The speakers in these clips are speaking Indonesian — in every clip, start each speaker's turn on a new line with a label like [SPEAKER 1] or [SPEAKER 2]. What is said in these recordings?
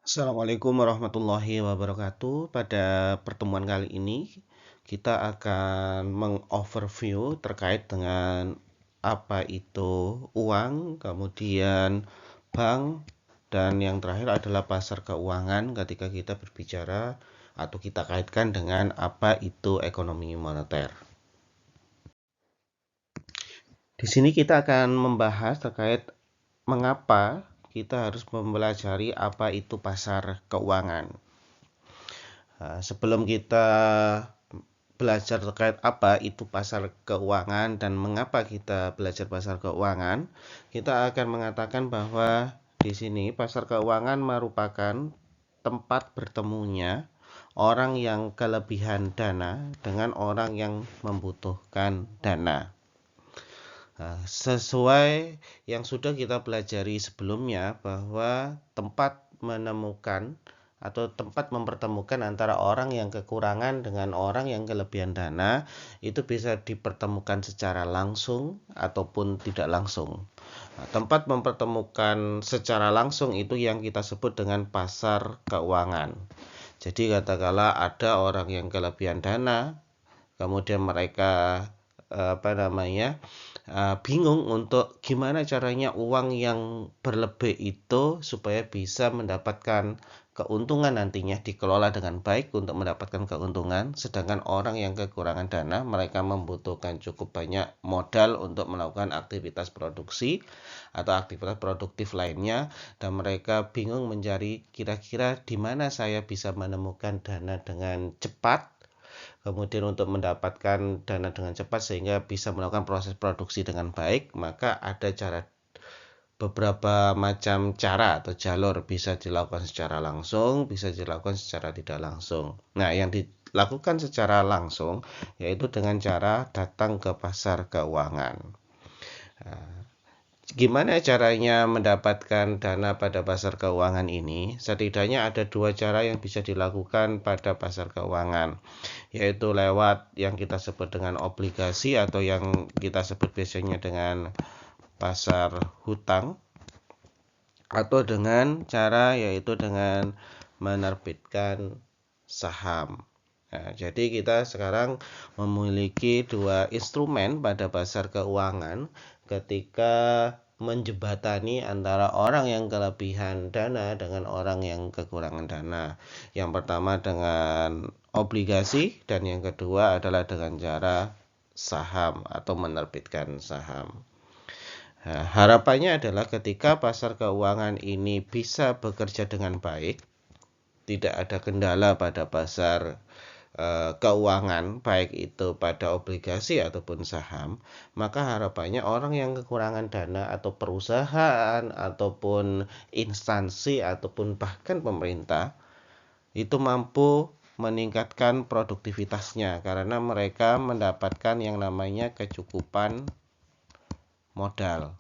[SPEAKER 1] Assalamualaikum warahmatullahi wabarakatuh. Pada pertemuan kali ini, kita akan mengoverview terkait dengan apa itu uang, kemudian bank, dan yang terakhir adalah pasar keuangan ketika kita berbicara atau kita kaitkan dengan apa itu ekonomi moneter. Di sini kita akan membahas terkait mengapa kita harus mempelajari apa itu pasar keuangan. Sebelum kita belajar terkait apa itu pasar keuangan dan mengapa kita belajar pasar keuangan, kita akan mengatakan bahwa di sini pasar keuangan merupakan tempat bertemunya orang yang kelebihan dana dengan orang yang membutuhkan dana. Sesuai yang sudah kita pelajari sebelumnya bahwa tempat menemukan atau tempat mempertemukan antara orang yang kekurangan dengan orang yang kelebihan dana itu bisa dipertemukan secara langsung ataupun tidak langsung. Tempat mempertemukan secara langsung itu yang kita sebut dengan pasar keuangan. Jadi katakanlah ada orang yang kelebihan dana, kemudian mereka bingung untuk gimana caranya uang yang berlebih itu supaya bisa mendapatkan keuntungan nantinya dikelola dengan baik untuk mendapatkan keuntungan, sedangkan orang yang kekurangan dana mereka membutuhkan cukup banyak modal untuk melakukan aktivitas produksi atau aktivitas produktif lainnya, dan mereka bingung mencari kira-kira di mana saya bisa menemukan dana dengan cepat, kemudian untuk mendapatkan dana dengan cepat sehingga bisa melakukan proses produksi dengan baik. Maka ada beberapa macam cara atau jalur, bisa dilakukan secara langsung, bisa dilakukan secara tidak langsung. Nah, yang dilakukan secara langsung yaitu dengan cara datang ke pasar keuangan. Gimana caranya mendapatkan dana pada pasar keuangan ini? Setidaknya ada dua cara yang bisa dilakukan pada pasar keuangan, yaitu lewat yang kita sebut dengan obligasi atau yang kita sebut biasanya dengan pasar hutang, atau dengan cara yaitu dengan menerbitkan saham. Nah, jadi kita sekarang memiliki dua instrumen pada pasar keuangan ketika menjembatani antara orang yang kelebihan dana dengan orang yang kekurangan dana. Yang pertama dengan obligasi dan yang kedua adalah dengan cara saham atau menerbitkan saham. Nah, harapannya adalah ketika pasar keuangan ini bisa bekerja dengan baik, tidak ada kendala pada pasar keuangan, baik itu pada obligasi ataupun saham, maka harapannya orang yang kekurangan dana atau perusahaan ataupun instansi ataupun bahkan pemerintah itu mampu meningkatkan produktivitasnya karena mereka mendapatkan yang namanya kecukupan modal.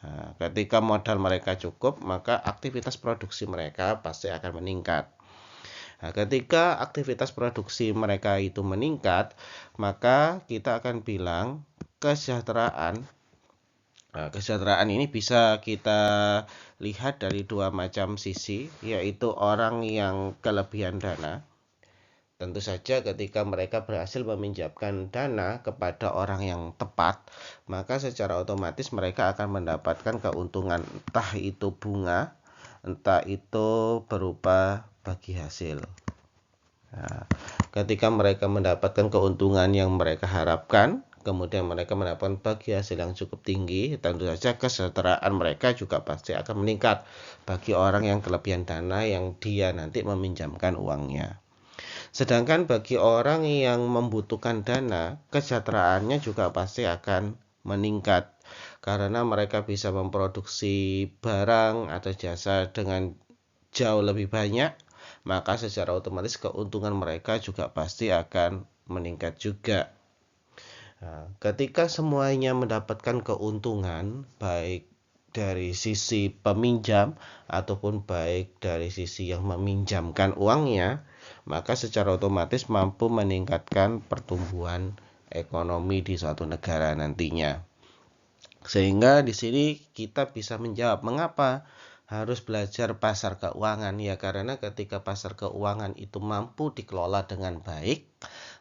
[SPEAKER 1] Nah, ketika modal mereka cukup, maka aktivitas produksi mereka pasti akan meningkat. Nah, ketika aktivitas produksi mereka itu meningkat, maka kita akan bilang kesejahteraan. Nah, kesejahteraan ini bisa kita lihat dari dua macam sisi, yaitu orang yang kelebihan dana. Tentu saja ketika mereka berhasil meminjamkan dana kepada orang yang tepat, maka secara otomatis mereka akan mendapatkan keuntungan, entah itu bunga, entah itu berupa bagi hasil. Nah, ketika mereka mendapatkan keuntungan yang mereka harapkan, kemudian mereka mendapatkan bagi hasil yang cukup tinggi, tentu saja kesejahteraan mereka juga pasti akan meningkat bagi orang yang kelebihan dana yang dia nanti meminjamkan uangnya. Sedangkan bagi orang yang membutuhkan dana, kesejahteraannya juga pasti akan meningkat karena mereka bisa memproduksi barang atau jasa dengan jauh lebih banyak, maka secara otomatis keuntungan mereka juga pasti akan meningkat juga. Nah, ketika semuanya mendapatkan keuntungan, baik dari sisi peminjam ataupun baik dari sisi yang meminjamkan uangnya, maka secara otomatis mampu meningkatkan pertumbuhan ekonomi di suatu negara nantinya. Sehingga di sini kita bisa menjawab mengapa harus belajar pasar keuangan ya, karena ketika pasar keuangan itu mampu dikelola dengan baik,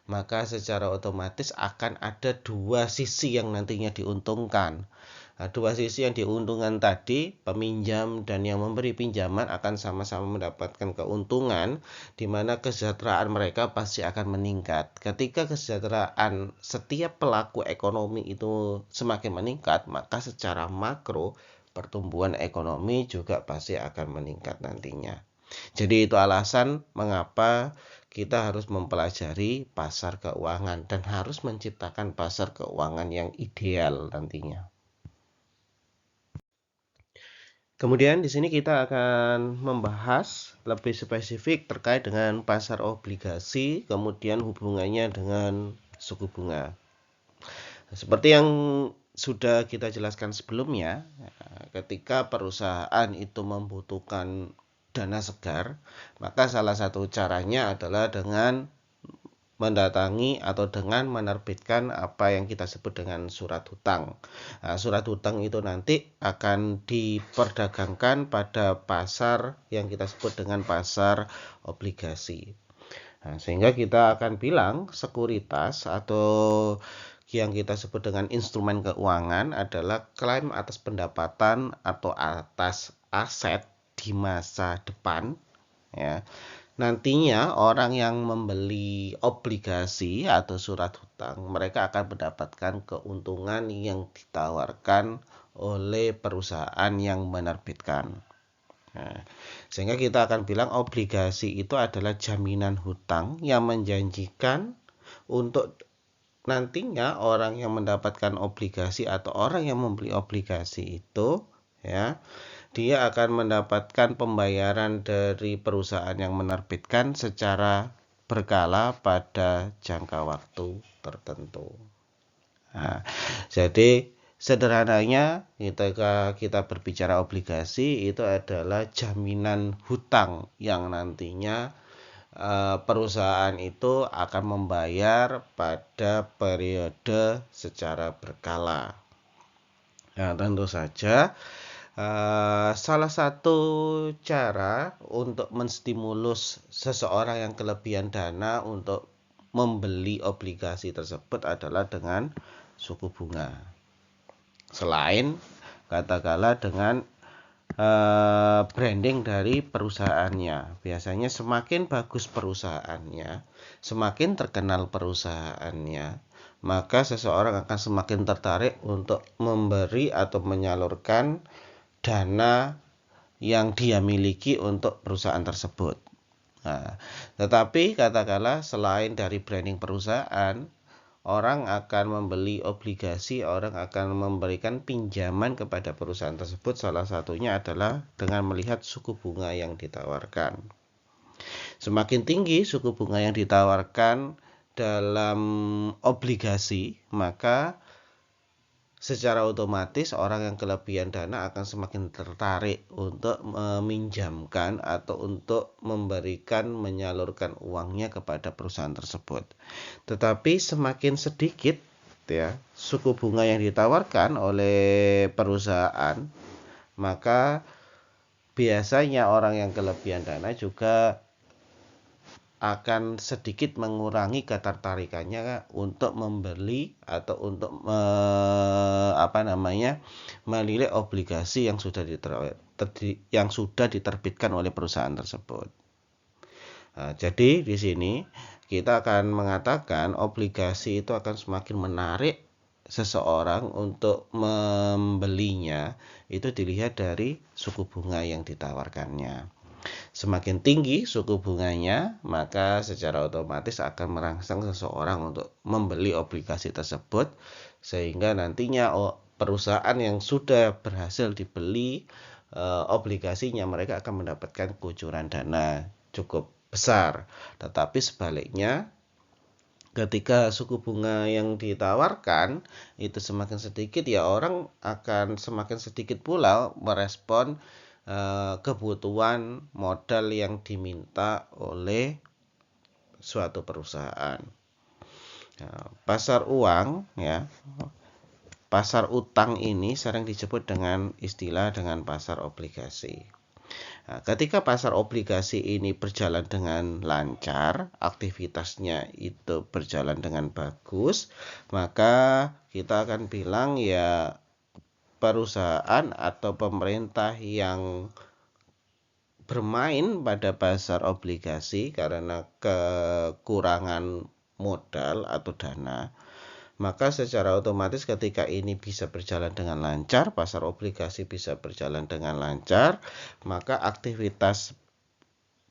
[SPEAKER 1] maka secara otomatis akan ada dua sisi yang nantinya diuntungkan. Nah, dua sisi yang diuntungkan tadi, peminjam dan yang memberi pinjaman akan sama-sama mendapatkan keuntungan, di mana kesejahteraan mereka pasti akan meningkat. Ketika kesejahteraan setiap pelaku ekonomi itu semakin meningkat, maka secara makro pertumbuhan ekonomi juga pasti akan meningkat nantinya. Jadi itu alasan mengapa kita harus mempelajari pasar keuangan dan harus menciptakan pasar keuangan yang ideal nantinya. Kemudian di sini kita akan membahas lebih spesifik terkait dengan pasar obligasi, kemudian hubungannya dengan suku bunga. Seperti yang sudah kita jelaskan sebelumnya, ketika perusahaan itu membutuhkan dana segar, maka salah satu caranya adalah dengan mendatangi atau dengan menerbitkan apa yang kita sebut dengan surat hutang. Nah, surat hutang itu nanti akan diperdagangkan pada pasar yang kita sebut dengan pasar obligasi. Nah, sehingga kita akan bilang sekuritas atau yang kita sebut dengan instrumen keuangan adalah klaim atas pendapatan atau atas aset di masa depan, ya. Nantinya orang yang membeli obligasi atau surat hutang, mereka akan mendapatkan keuntungan yang ditawarkan oleh perusahaan yang menerbitkan. Nah, sehingga kita akan bilang obligasi itu adalah jaminan hutang yang menjanjikan untuk nantinya orang yang mendapatkan obligasi atau orang yang membeli obligasi itu, ya, dia akan mendapatkan pembayaran dari perusahaan yang menerbitkan secara berkala pada jangka waktu tertentu. Nah, jadi sederhananya ketika kita berbicara obligasi itu adalah jaminan hutang yang nantinya perusahaan itu akan membayar pada periode secara berkala. Nah, tentu saja salah satu cara untuk menstimulus seseorang yang kelebihan dana untuk membeli obligasi tersebut adalah dengan suku bunga. Selain katakanlah dengan branding dari perusahaannya. Biasanya semakin bagus perusahaannya, semakin terkenal perusahaannya, maka seseorang akan semakin tertarik untuk memberi atau menyalurkan dana yang dia miliki untuk perusahaan tersebut. Nah, tetapi katakanlah selain dari branding perusahaan, orang akan membeli obligasi, orang akan memberikan pinjaman kepada perusahaan tersebut, salah satunya adalah dengan melihat suku bunga yang ditawarkan. Semakin tinggi suku bunga yang ditawarkan dalam obligasi, maka secara otomatis orang yang kelebihan dana akan semakin tertarik untuk meminjamkan atau untuk menyalurkan uangnya kepada perusahaan tersebut. Tetapi semakin sedikit ya suku bunga yang ditawarkan oleh perusahaan, maka biasanya orang yang kelebihan dana juga akan sedikit mengurangi ketertarikannya untuk membeli atau untuk melirik obligasi yang sudah diterbitkan oleh perusahaan tersebut. Nah, jadi di sini kita akan mengatakan obligasi itu akan semakin menarik seseorang untuk membelinya itu dilihat dari suku bunga yang ditawarkannya. Semakin tinggi suku bunganya, maka secara otomatis akan merangsang seseorang untuk membeli obligasi tersebut, sehingga nantinya perusahaan yang sudah berhasil dibeli obligasinya, mereka akan mendapatkan kucuran dana cukup besar. Tetapi sebaliknya, ketika suku bunga yang ditawarkan itu semakin sedikit, ya orang akan semakin sedikit pula merespon kebutuhan modal yang diminta oleh suatu perusahaan. Nah, pasar uang ya, pasar utang ini sering disebut dengan istilah dengan pasar obligasi. Nah, ketika pasar obligasi ini berjalan dengan lancar, aktivitasnya itu berjalan dengan bagus, maka kita akan bilang ya perusahaan atau pemerintah yang bermain pada pasar obligasi karena kekurangan modal atau dana, maka secara otomatis ketika ini bisa berjalan dengan lancar, pasar obligasi bisa berjalan dengan lancar, maka aktivitas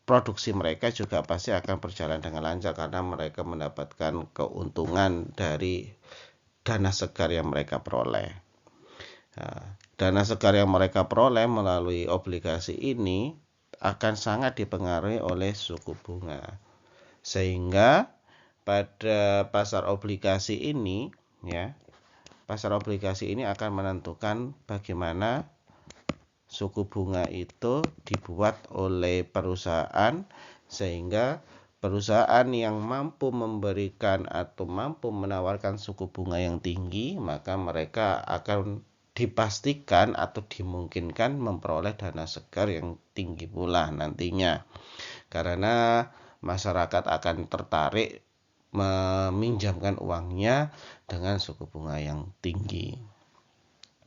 [SPEAKER 1] produksi mereka juga pasti akan berjalan dengan lancar karena mereka mendapatkan keuntungan dari dana segar yang mereka peroleh. Nah, dana segar yang mereka peroleh melalui obligasi ini akan sangat dipengaruhi oleh suku bunga. Sehingga pada pasar obligasi ini ya, pasar obligasi ini akan menentukan bagaimana suku bunga itu dibuat oleh perusahaan, sehingga perusahaan yang mampu memberikan atau mampu menawarkan suku bunga yang tinggi, maka mereka akan dipastikan atau dimungkinkan memperoleh dana segar yang tinggi pula nantinya. Karena masyarakat akan tertarik meminjamkan uangnya dengan suku bunga yang tinggi.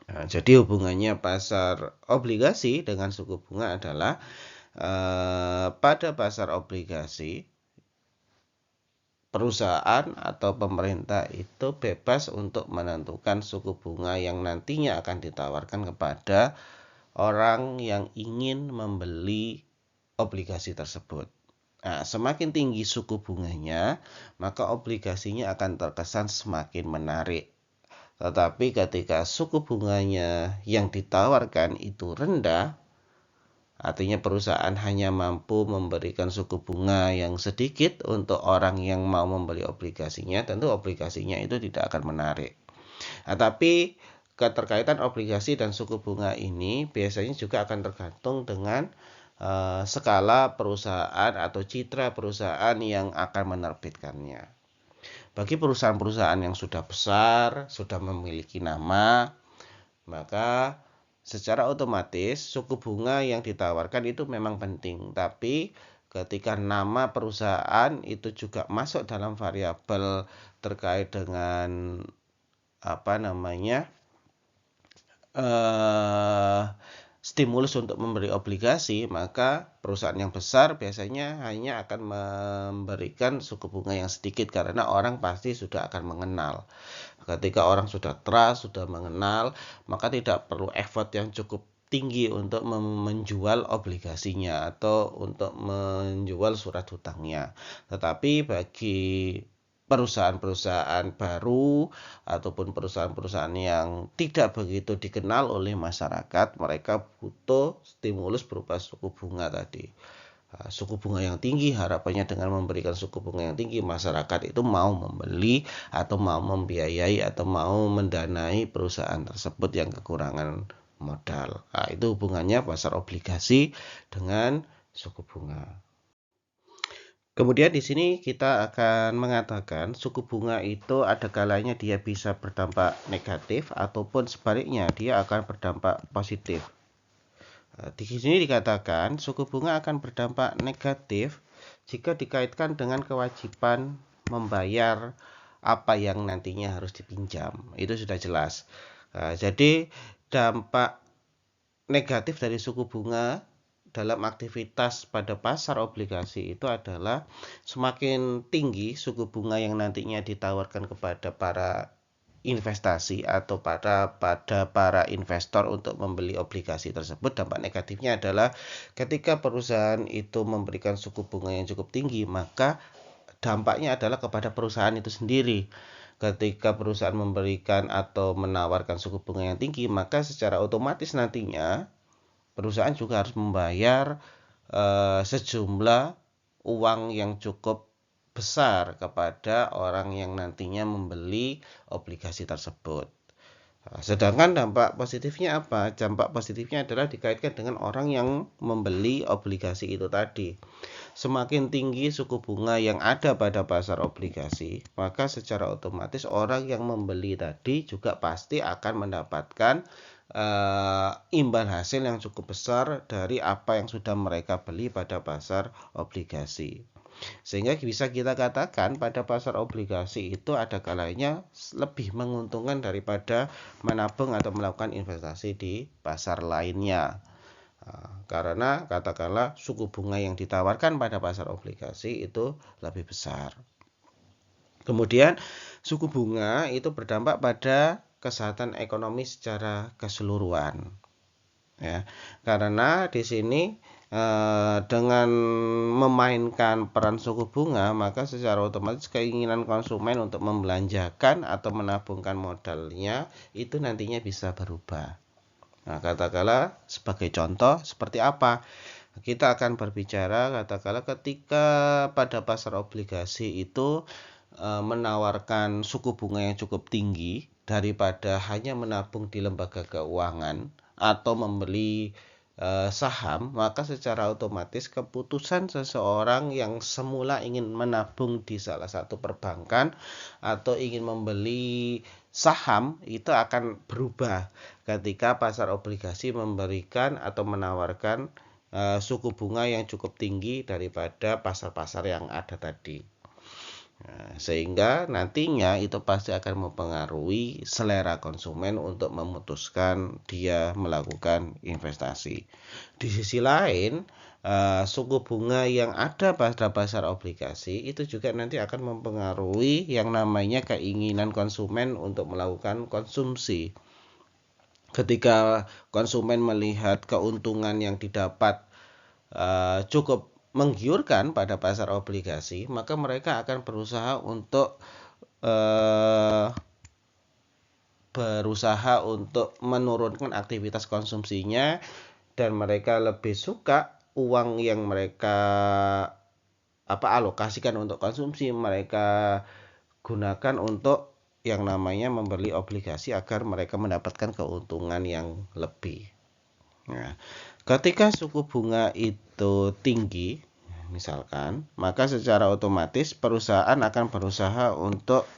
[SPEAKER 1] Nah, jadi hubungannya pasar obligasi dengan suku bunga adalah pada pasar obligasi perusahaan atau pemerintah itu bebas untuk menentukan suku bunga yang nantinya akan ditawarkan kepada orang yang ingin membeli obligasi tersebut. Nah, semakin tinggi suku bunganya, maka obligasinya akan terkesan semakin menarik. Tetapi ketika suku bunganya yang ditawarkan itu rendah, artinya perusahaan hanya mampu memberikan suku bunga yang sedikit untuk orang yang mau membeli obligasinya, tentu obligasinya itu tidak akan menarik. Nah, tapi keterkaitan obligasi dan suku bunga ini biasanya juga akan tergantung dengan skala perusahaan atau citra perusahaan yang akan menerbitkannya. Bagi perusahaan-perusahaan yang sudah besar, sudah memiliki nama, maka secara otomatis suku bunga yang ditawarkan itu memang penting. Tapi ketika nama perusahaan itu juga masuk dalam variabel terkait dengan stimulus untuk memberi obligasi, maka perusahaan yang besar biasanya hanya akan memberikan suku bunga yang sedikit karena orang pasti sudah akan mengenal. Ketika orang sudah trust, sudah mengenal, maka tidak perlu effort yang cukup tinggi untuk menjual obligasinya atau untuk menjual surat hutangnya. Tetapi bagi perusahaan-perusahaan baru ataupun perusahaan-perusahaan yang tidak begitu dikenal oleh masyarakat, mereka butuh stimulus berupa suku bunga tadi. Suku bunga yang tinggi, harapannya dengan memberikan suku bunga yang tinggi, masyarakat itu mau membeli atau mau membiayai atau mau mendanai perusahaan tersebut yang kekurangan modal. Nah, itu hubungannya pasar obligasi dengan suku bunga. Kemudian di sini kita akan mengatakan suku bunga itu ada kalanya dia bisa berdampak negatif ataupun sebaliknya dia akan berdampak positif. Di sini dikatakan suku bunga akan berdampak negatif jika dikaitkan dengan kewajiban membayar apa yang nantinya harus dipinjam. Itu sudah jelas. Jadi dampak negatif dari suku bunga dalam aktivitas pada pasar obligasi itu adalah semakin tinggi suku bunga yang nantinya ditawarkan kepada para investasi atau pada para investor untuk membeli obligasi tersebut. Dampak negatifnya adalah ketika perusahaan itu memberikan suku bunga yang cukup tinggi, maka dampaknya adalah kepada perusahaan itu sendiri. Ketika perusahaan memberikan atau menawarkan suku bunga yang tinggi, maka secara otomatis nantinya perusahaan juga harus membayar sejumlah uang yang cukup besar kepada orang yang nantinya membeli obligasi tersebut. Sedangkan dampak positifnya apa? Dampak positifnya adalah dikaitkan dengan orang yang membeli obligasi itu tadi. Semakin tinggi suku bunga yang ada pada pasar obligasi, maka secara otomatis orang yang membeli tadi juga pasti akan mendapatkan imbal hasil yang cukup besar dari apa yang sudah mereka beli pada pasar obligasi. Sehingga bisa kita katakan pada pasar obligasi itu ada kalanya lebih menguntungkan daripada menabung atau melakukan investasi di pasar lainnya. Karena katakanlah suku bunga yang ditawarkan pada pasar obligasi itu lebih besar. Kemudian suku bunga itu berdampak pada kesehatan ekonomi secara keseluruhan. Ya, karena di sini dengan memainkan peran suku bunga, maka secara otomatis keinginan konsumen untuk membelanjakan atau menabungkan modalnya itu nantinya bisa berubah. Nah, katakanlah sebagai contoh seperti apa? Kita akan berbicara katakanlah ketika pada pasar obligasi itu menawarkan suku bunga yang cukup tinggi daripada hanya menabung di lembaga keuangan atau membeli saham, maka secara otomatis keputusan seseorang yang semula ingin menabung di salah satu perbankan atau ingin membeli saham itu akan berubah ketika pasar obligasi memberikan atau menawarkan suku bunga yang cukup tinggi daripada pasar-pasar yang ada tadi. Nah, sehingga nantinya itu pasti akan mempengaruhi selera konsumen untuk memutuskan dia melakukan investasi. Di sisi lain, suku bunga yang ada pada pasar obligasi itu juga nanti akan mempengaruhi yang namanya keinginan konsumen untuk melakukan konsumsi. Ketika konsumen melihat keuntungan yang didapat cukup menggiurkan pada pasar obligasi, maka mereka akan berusaha untuk menurunkan aktivitas konsumsinya, dan mereka lebih suka uang yang mereka alokasikan untuk konsumsi mereka gunakan untuk yang namanya membeli obligasi agar mereka mendapatkan keuntungan yang lebih. Nah, ketika suku bunga itu tinggi, misalkan, maka secara otomatis perusahaan akan berusaha untuk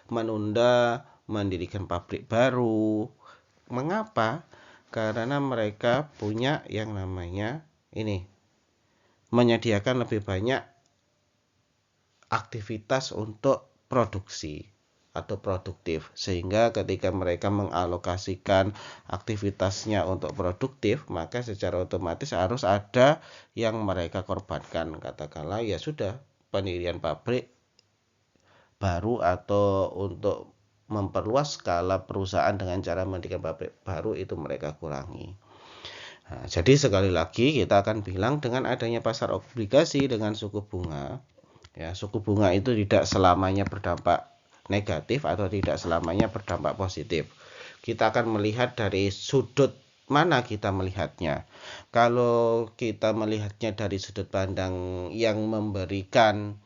[SPEAKER 1] menunda mendirikan pabrik baru. Mengapa? Karena mereka punya yang namanya menyediakan lebih banyak aktivitas untuk produksi atau produktif, sehingga ketika mereka mengalokasikan aktivitasnya untuk produktif, maka secara otomatis harus ada yang mereka korbankan. Katakanlah ya sudah, pendirian pabrik baru atau untuk memperluas skala perusahaan dengan cara mendirikan pabrik baru itu mereka kurangi. Nah, jadi sekali lagi kita akan bilang dengan adanya pasar obligasi dengan suku bunga, ya, suku bunga itu tidak selamanya berdampak negatif atau tidak selamanya berdampak positif. Kita akan melihat dari sudut mana kita melihatnya. Kalau kita melihatnya dari sudut pandang yang memberikan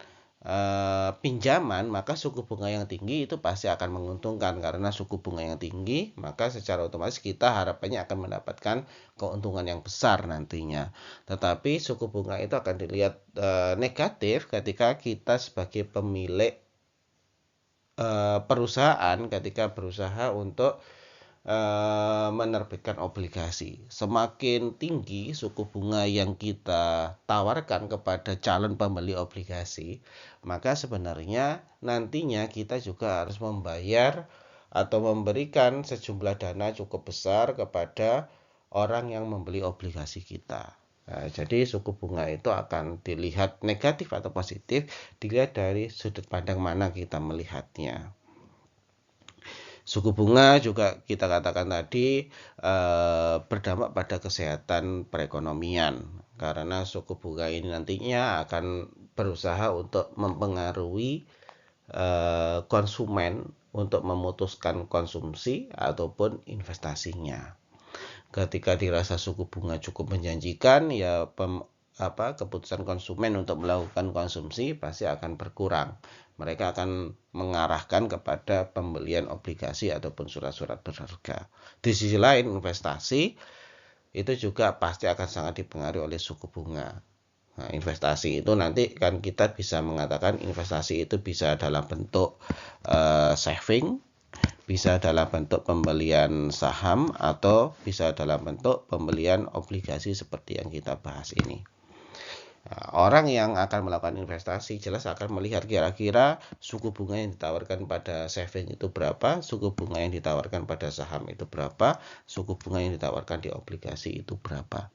[SPEAKER 1] pinjaman, maka suku bunga yang tinggi itu pasti akan menguntungkan, karena suku bunga yang tinggi maka secara otomatis kita harapannya akan mendapatkan keuntungan yang besar nantinya. Tetapi suku bunga itu akan dilihat negatif ketika kita sebagai pemilik perusahaan ketika berusaha untuk menerbitkan obligasi. Semakin tinggi suku bunga yang kita tawarkan kepada calon pembeli obligasi, maka sebenarnya nantinya kita juga harus membayar atau memberikan sejumlah dana cukup besar kepada orang yang membeli obligasi kita. Nah, jadi suku bunga itu akan dilihat negatif atau positif, dilihat dari sudut pandang mana kita melihatnya. Suku bunga juga kita katakan tadi berdampak pada kesehatan perekonomian, karena suku bunga ini nantinya akan berusaha untuk mempengaruhi konsumen untuk memutuskan konsumsi ataupun investasinya. Ketika dirasa suku bunga cukup menjanjikan, ya keputusan konsumen untuk melakukan konsumsi pasti akan berkurang. Mereka akan mengarahkan kepada pembelian obligasi ataupun surat-surat berharga. Di sisi lain, investasi itu juga pasti akan sangat dipengaruhi oleh suku bunga. Nah, investasi itu nanti kan kita bisa mengatakan investasi itu bisa dalam bentuk saving, Bisa dalam bentuk pembelian saham atau bisa dalam bentuk pembelian obligasi seperti yang kita bahas ini. Orang yang akan melakukan investasi jelas akan melihat kira-kira suku bunga yang ditawarkan pada saving itu berapa, suku bunga yang ditawarkan pada saham itu berapa, suku bunga yang ditawarkan di obligasi itu berapa.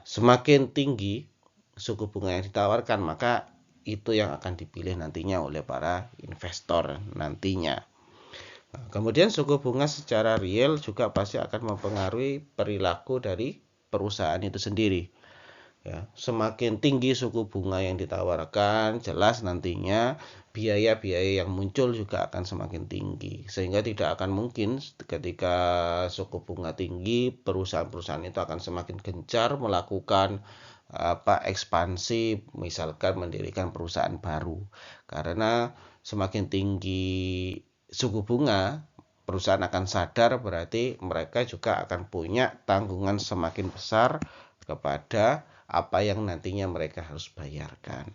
[SPEAKER 1] Semakin tinggi suku bunga yang ditawarkan, maka itu yang akan dipilih nantinya oleh para investor nantinya. Kemudian suku bunga secara real juga pasti akan mempengaruhi perilaku dari perusahaan itu sendiri. Ya, semakin tinggi suku bunga yang ditawarkan, jelas nantinya biaya-biaya yang muncul juga akan semakin tinggi. Sehingga tidak akan mungkin ketika suku bunga tinggi, perusahaan-perusahaan itu akan semakin gencar melakukan ekspansi, misalkan mendirikan perusahaan baru. Karena semakin tinggi suku bunga, perusahaan akan sadar berarti mereka juga akan punya tanggungan semakin besar kepada apa yang nantinya mereka harus bayarkan.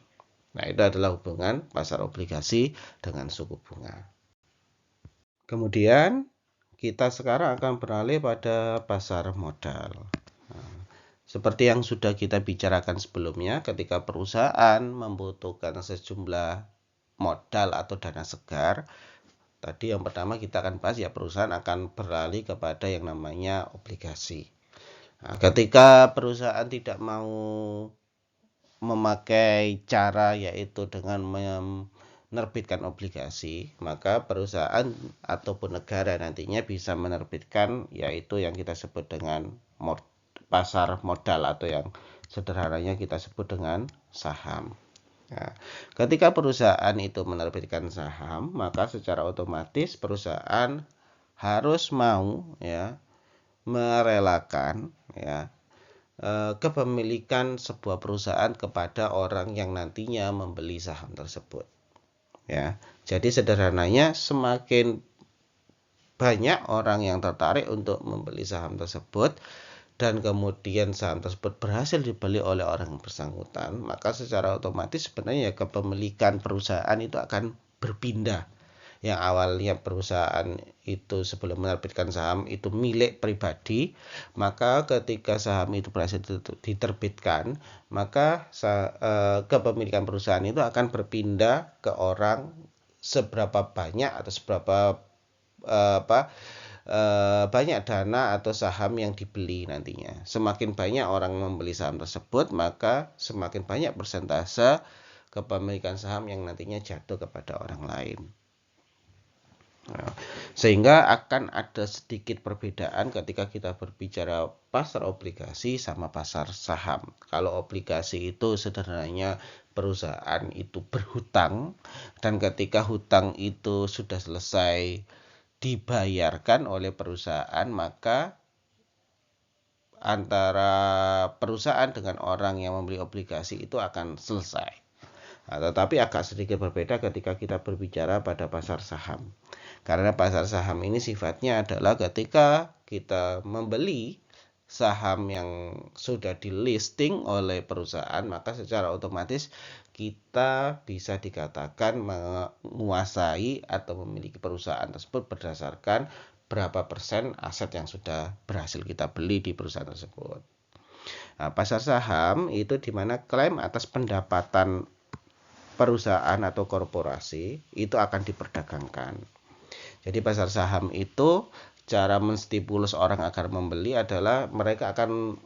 [SPEAKER 1] Nah, itu adalah hubungan pasar obligasi dengan suku bunga. Kemudian, kita sekarang akan beralih pada pasar modal. Seperti yang sudah kita bicarakan sebelumnya, ketika perusahaan membutuhkan sejumlah modal atau dana segar, tadi yang pertama kita akan bahas ya, perusahaan akan beralih kepada yang namanya obligasi. Nah, ketika perusahaan tidak mau memakai cara yaitu dengan menerbitkan obligasi, maka perusahaan ataupun negara nantinya bisa menerbitkan yaitu yang kita sebut dengan pasar modal atau yang sederhananya kita sebut dengan saham. Nah, ketika perusahaan itu menerbitkan saham, maka secara otomatis perusahaan harus mau ya merelakan ya kepemilikan sebuah perusahaan kepada orang yang nantinya membeli saham tersebut. Ya, jadi sederhananya semakin banyak orang yang tertarik untuk membeli saham tersebut dan kemudian saham tersebut berhasil dibeli oleh orang yang bersangkutan, maka secara otomatis sebenarnya kepemilikan perusahaan itu akan berpindah. Yang awalnya perusahaan itu sebelum menerbitkan saham itu milik pribadi, maka ketika saham itu berhasil diterbitkan, maka kepemilikan perusahaan itu akan berpindah ke orang seberapa banyak atau seberapa banyak dana atau saham yang dibeli nantinya. Semakin banyak orang membeli saham tersebut, maka semakin banyak persentase kepemilikan saham yang nantinya jatuh kepada orang lain. Sehingga akan ada sedikit perbedaan ketika kita berbicara pasar obligasi sama pasar saham. Kalau obligasi itu sederhananya perusahaan itu berhutang, dan ketika hutang itu sudah selesai dibayarkan oleh perusahaan, maka antara perusahaan dengan orang yang membeli obligasi itu akan selesai. Nah, tetapi agak sedikit berbeda ketika kita berbicara pada pasar saham. Karena pasar saham ini sifatnya adalah ketika kita membeli saham yang sudah di listing oleh perusahaan, maka secara otomatis kita bisa dikatakan menguasai atau memiliki perusahaan tersebut berdasarkan berapa persen aset yang sudah berhasil kita beli di perusahaan tersebut. Nah, pasar saham itu di mana klaim atas pendapatan perusahaan atau korporasi itu akan diperdagangkan. Jadi pasar saham itu cara menstimulus orang agar membeli adalah mereka akan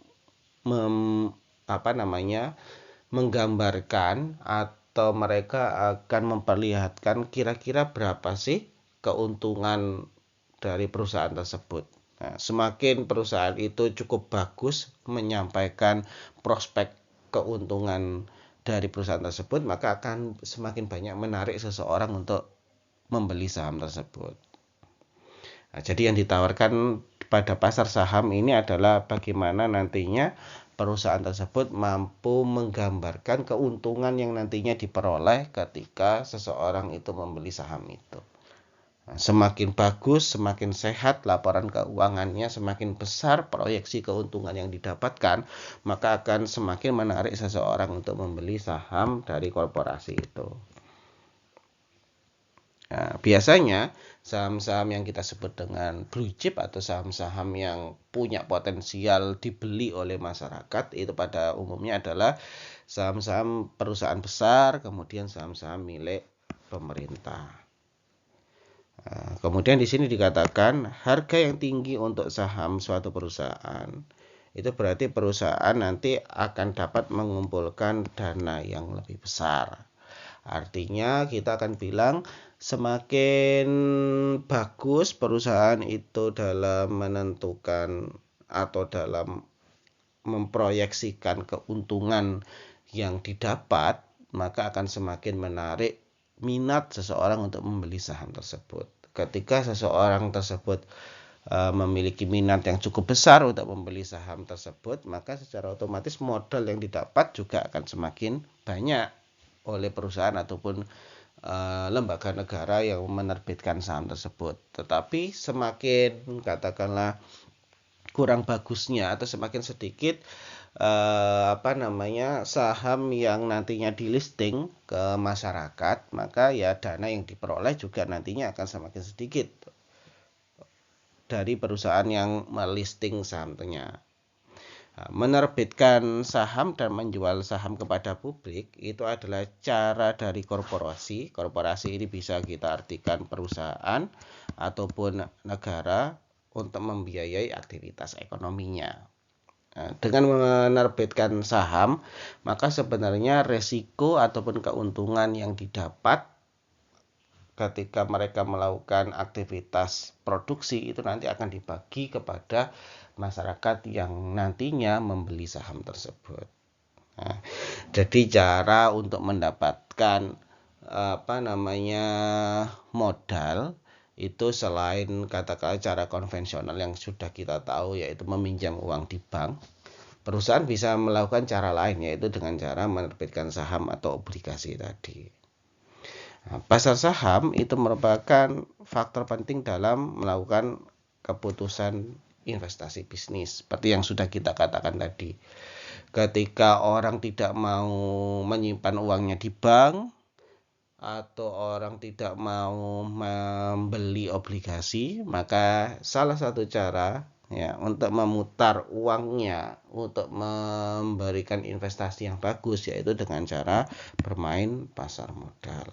[SPEAKER 1] menggambarkan atau mereka akan memperlihatkan kira-kira berapa sih keuntungan dari perusahaan tersebut. Nah, semakin perusahaan itu cukup bagus menyampaikan prospek keuntungan dari perusahaan tersebut, maka akan semakin banyak menarik seseorang untuk membeli saham tersebut. Nah, jadi yang ditawarkan pada pasar saham ini adalah bagaimana nantinya perusahaan tersebut mampu menggambarkan keuntungan yang nantinya diperoleh ketika seseorang itu membeli saham itu. Nah, semakin bagus, semakin sehat laporan keuangannya, semakin besar proyeksi keuntungan yang didapatkan, maka akan semakin menarik seseorang untuk membeli saham dari korporasi itu. Nah, Biasanya saham-saham yang kita sebut dengan blue chip atau saham-saham yang punya potensial dibeli oleh masyarakat itu pada umumnya adalah saham-saham perusahaan besar, kemudian saham-saham milik pemerintah. Kemudian di sini dikatakan harga yang tinggi untuk saham suatu perusahaan itu berarti perusahaan nanti akan dapat mengumpulkan dana yang lebih besar. Artinya kita akan bilang semakin bagus perusahaan itu dalam menentukan atau dalam memproyeksikan keuntungan yang didapat, maka akan semakin menarik minat seseorang untuk membeli saham tersebut. Ketika seseorang tersebut memiliki minat yang cukup besar untuk membeli saham tersebut, maka secara otomatis modal yang didapat juga akan semakin banyak oleh perusahaan ataupun lembaga negara yang menerbitkan saham tersebut. Tetapi semakin katakanlah kurang bagusnya atau semakin sedikit saham yang nantinya di listing ke masyarakat, maka ya dana yang diperoleh juga nantinya akan semakin sedikit dari perusahaan yang melisting sahamnya. Menerbitkan saham dan menjual saham kepada publik itu adalah cara dari korporasi. Korporasi ini bisa kita artikan perusahaan ataupun negara untuk membiayai aktivitas ekonominya. Dengan menerbitkan saham, maka sebenarnya resiko ataupun keuntungan yang didapat ketika mereka melakukan aktivitas produksi itu nanti akan dibagi kepada masyarakat yang nantinya membeli saham tersebut. Jadi cara untuk mendapatkan modal itu selain katakanlah cara konvensional yang sudah kita tahu yaitu meminjam uang di bank, perusahaan bisa melakukan cara lain yaitu dengan cara menerbitkan saham atau obligasi tadi. Pasar saham itu merupakan faktor penting dalam melakukan keputusan investasi bisnis. Seperti yang sudah kita katakan tadi. Ketika orang tidak mau menyimpan uangnya di bank, atau orang tidak mau membeli obligasi, maka salah satu cara untuk memutar uangnya untuk memberikan investasi yang bagus yaitu dengan cara bermain pasar modal.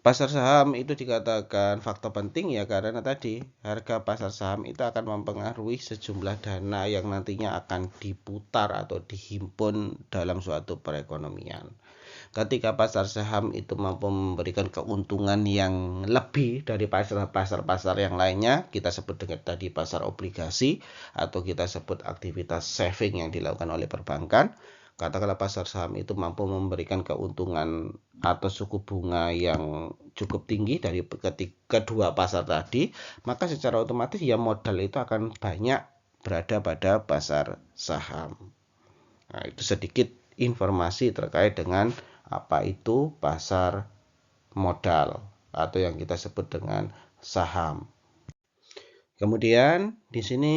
[SPEAKER 1] Pasar saham itu dikatakan faktor penting karena tadi harga pasar saham itu akan mempengaruhi sejumlah dana yang nantinya akan diputar atau dihimpun dalam suatu perekonomian. Ketika pasar saham itu mampu memberikan keuntungan yang lebih dari pasar-pasar yang lainnya, kita sebut dengan tadi pasar obligasi atau kita sebut aktivitas saving yang dilakukan oleh perbankan. Katakanlah pasar saham itu mampu memberikan keuntungan atau suku bunga yang cukup tinggi dari kedua pasar tadi, maka secara otomatis modal itu akan banyak berada pada pasar saham. Nah, itu sedikit informasi terkait dengan apa itu pasar modal atau yang kita sebut dengan saham. Kemudian di sini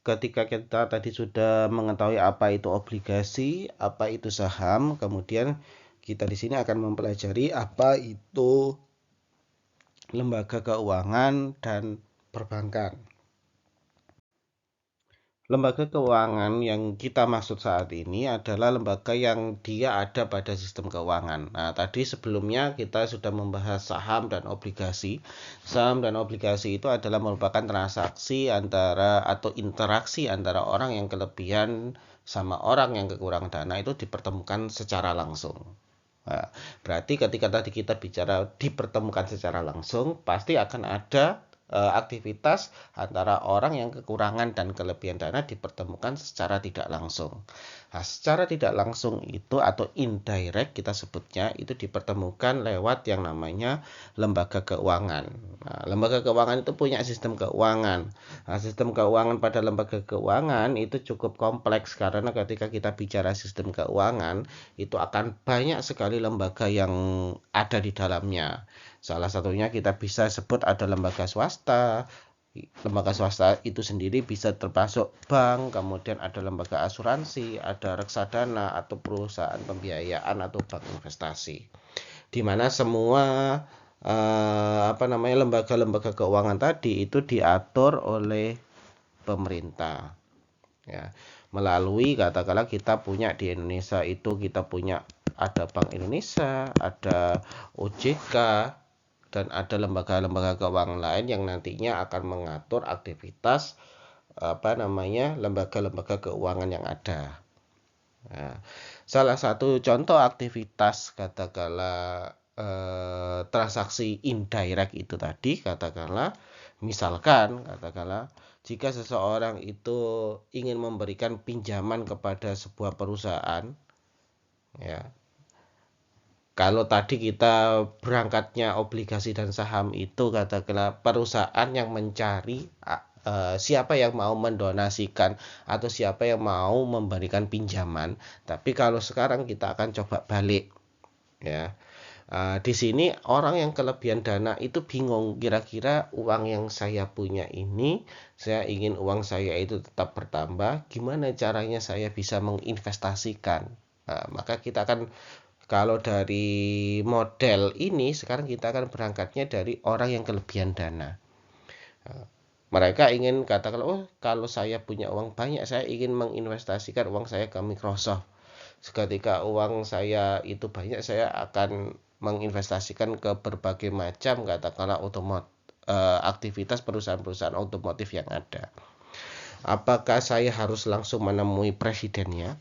[SPEAKER 1] ketika kita tadi sudah mengetahui apa itu obligasi, apa itu saham, kemudian kita di sini akan mempelajari apa itu lembaga keuangan dan perbankan. Lembaga keuangan yang kita maksud saat ini adalah lembaga yang dia ada pada sistem keuangan. Nah, tadi sebelumnya kita sudah membahas saham dan obligasi. Saham dan obligasi itu adalah merupakan transaksi atau interaksi antara orang yang kelebihan sama orang yang kekurangan dana itu dipertemukan secara langsung. Nah, berarti ketika tadi kita bicara dipertemukan secara langsung, pasti akan ada aktivitas antara orang yang kekurangan dan kelebihan dana dipertemukan secara tidak langsung. Nah, secara tidak langsung itu atau indirect kita sebutnya itu dipertemukan lewat yang namanya lembaga keuangan. Nah, lembaga keuangan itu punya sistem keuangan. Nah, sistem keuangan pada lembaga keuangan itu cukup kompleks karena ketika kita bicara sistem keuangan itu akan banyak sekali lembaga yang ada di dalamnya. Salah satunya kita bisa sebut ada lembaga swasta. Lembaga swasta itu sendiri bisa termasuk bank, kemudian ada lembaga asuransi, ada reksadana atau perusahaan pembiayaan atau bank investasi. di mana semua lembaga-lembaga keuangan tadi itu diatur oleh pemerintah, ya, melalui katakanlah kita punya di Indonesia itu kita punya ada Bank Indonesia, ada OJK, dan ada lembaga-lembaga keuangan lain yang nantinya akan mengatur aktivitas lembaga-lembaga keuangan yang ada. Nah, salah satu contoh aktivitas katakanlah transaksi indirect itu tadi katakanlah jika seseorang itu ingin memberikan pinjaman kepada sebuah perusahaan, ya, kalau tadi kita berangkatnya obligasi dan saham itu katakanlah perusahaan yang mencari siapa yang mau mendonasikan atau siapa yang mau memberikan pinjaman. Tapi kalau sekarang kita akan coba balik, ya. Di sini orang yang kelebihan dana itu bingung, kira-kira uang yang saya punya ini, saya ingin uang saya itu tetap bertambah, gimana caranya saya bisa menginvestasikan. Maka kita akan, kalau dari model ini sekarang kita akan berangkatnya dari orang yang kelebihan dana. Mereka ingin katakan, kalau saya punya uang banyak, saya ingin menginvestasikan uang saya ke Microsoft. Ketika uang saya itu banyak, saya akan menginvestasikan ke berbagai macam katakanlah aktivitas perusahaan-perusahaan otomotif yang ada. Apakah saya harus langsung menemui presiden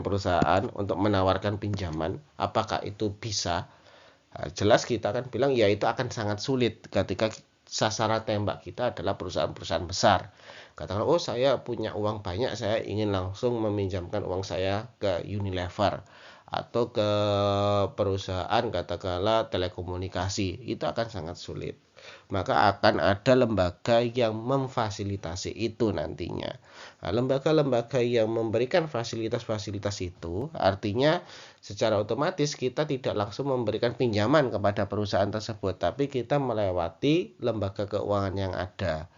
[SPEAKER 1] perusahaan untuk menawarkan pinjaman? Apakah itu bisa? Jelas kita akan bilang ya itu akan sangat sulit ketika sasaran tembak kita adalah perusahaan-perusahaan besar. Katakan, saya punya uang banyak, saya ingin langsung meminjamkan uang saya ke Unilever atau ke perusahaan katakanlah telekomunikasi, itu akan sangat sulit. Maka akan ada lembaga yang memfasilitasi itu nantinya. Nah, lembaga-lembaga yang memberikan fasilitas-fasilitas itu artinya secara otomatis kita tidak langsung memberikan pinjaman kepada perusahaan tersebut, tapi kita melewati lembaga keuangan yang ada.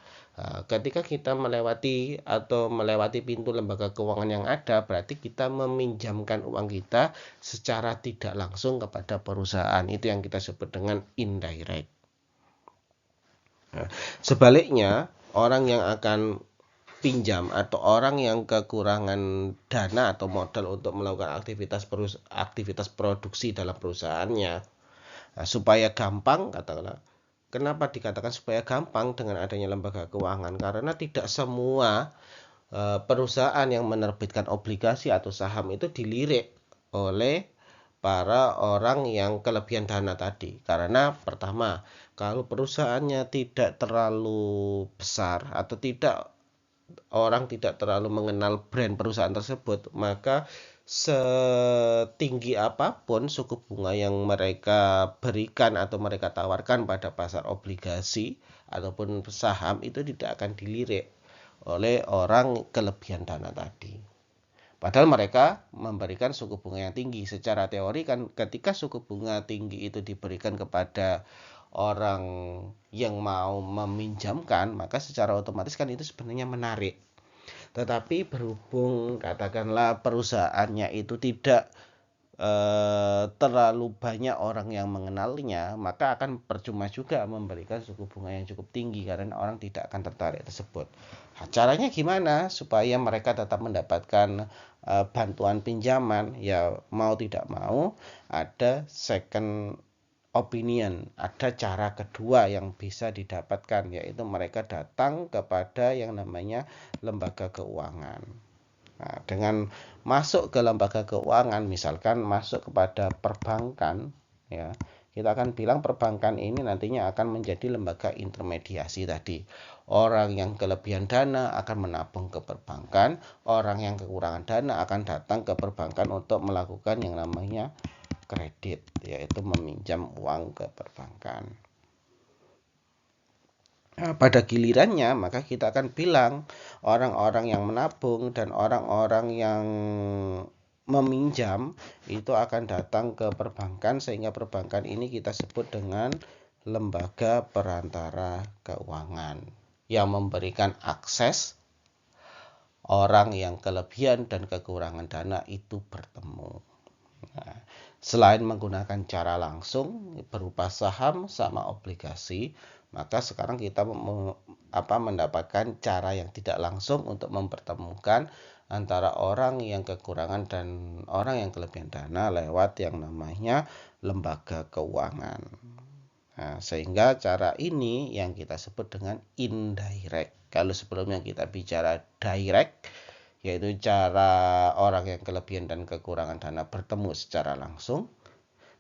[SPEAKER 1] Ketika kita melewati pintu lembaga keuangan yang ada, berarti kita meminjamkan uang kita secara tidak langsung kepada perusahaan. Itu yang kita sebut dengan indirect. Sebaliknya, orang yang akan pinjam atau orang yang kekurangan dana atau modal untuk melakukan aktivitas produksi dalam perusahaannya, supaya gampang, katakanlah, kenapa dikatakan supaya gampang dengan adanya lembaga keuangan? Karena tidak semua perusahaan yang menerbitkan obligasi atau saham itu dilirik oleh para orang yang kelebihan dana tadi. Karena pertama, kalau perusahaannya tidak terlalu besar atau orang tidak terlalu mengenal brand perusahaan tersebut, maka setinggi apapun suku bunga yang mereka berikan atau mereka tawarkan pada pasar obligasi ataupun saham itu tidak akan dilirik oleh orang kelebihan dana tadi. Padahal mereka memberikan suku bunga yang tinggi. Secara teori kan ketika suku bunga tinggi itu diberikan kepada orang yang mau meminjamkan, maka secara otomatis kan itu sebenarnya menarik. Tetapi berhubung katakanlah perusahaannya itu tidak terlalu banyak orang yang mengenalnya, maka akan percuma juga memberikan suku bunga yang cukup tinggi karena orang tidak akan tertarik tersebut. Caranya gimana supaya mereka tetap mendapatkan bantuan pinjaman? Ya mau tidak mau ada second opinion, ada cara kedua yang bisa didapatkan, yaitu mereka datang kepada yang namanya lembaga keuangan. Nah, dengan masuk ke lembaga keuangan, misalkan masuk kepada perbankan, ya, kita akan bilang perbankan ini nantinya akan menjadi lembaga intermediasi tadi. Orang yang kelebihan dana akan menabung ke perbankan, orang yang kekurangan dana akan datang ke perbankan untuk melakukan yang namanya kredit, yaitu meminjam uang ke perbankan. Nah, pada gilirannya maka kita akan bilang orang-orang yang menabung dan orang-orang yang meminjam itu akan datang ke perbankan, sehingga perbankan ini kita sebut dengan lembaga perantara keuangan yang memberikan akses orang yang kelebihan dan kekurangan dana itu bertemu. Nah, Selain menggunakan cara langsung berupa saham sama obligasi, maka sekarang kita mendapatkan cara yang tidak langsung untuk mempertemukan antara orang yang kekurangan dan orang yang kelebihan dana lewat yang namanya lembaga keuangan. Nah, sehingga cara ini yang kita sebut dengan indirect. Kalau sebelumnya kita bicara direct, yaitu cara orang yang kelebihan dan kekurangan dana bertemu secara langsung.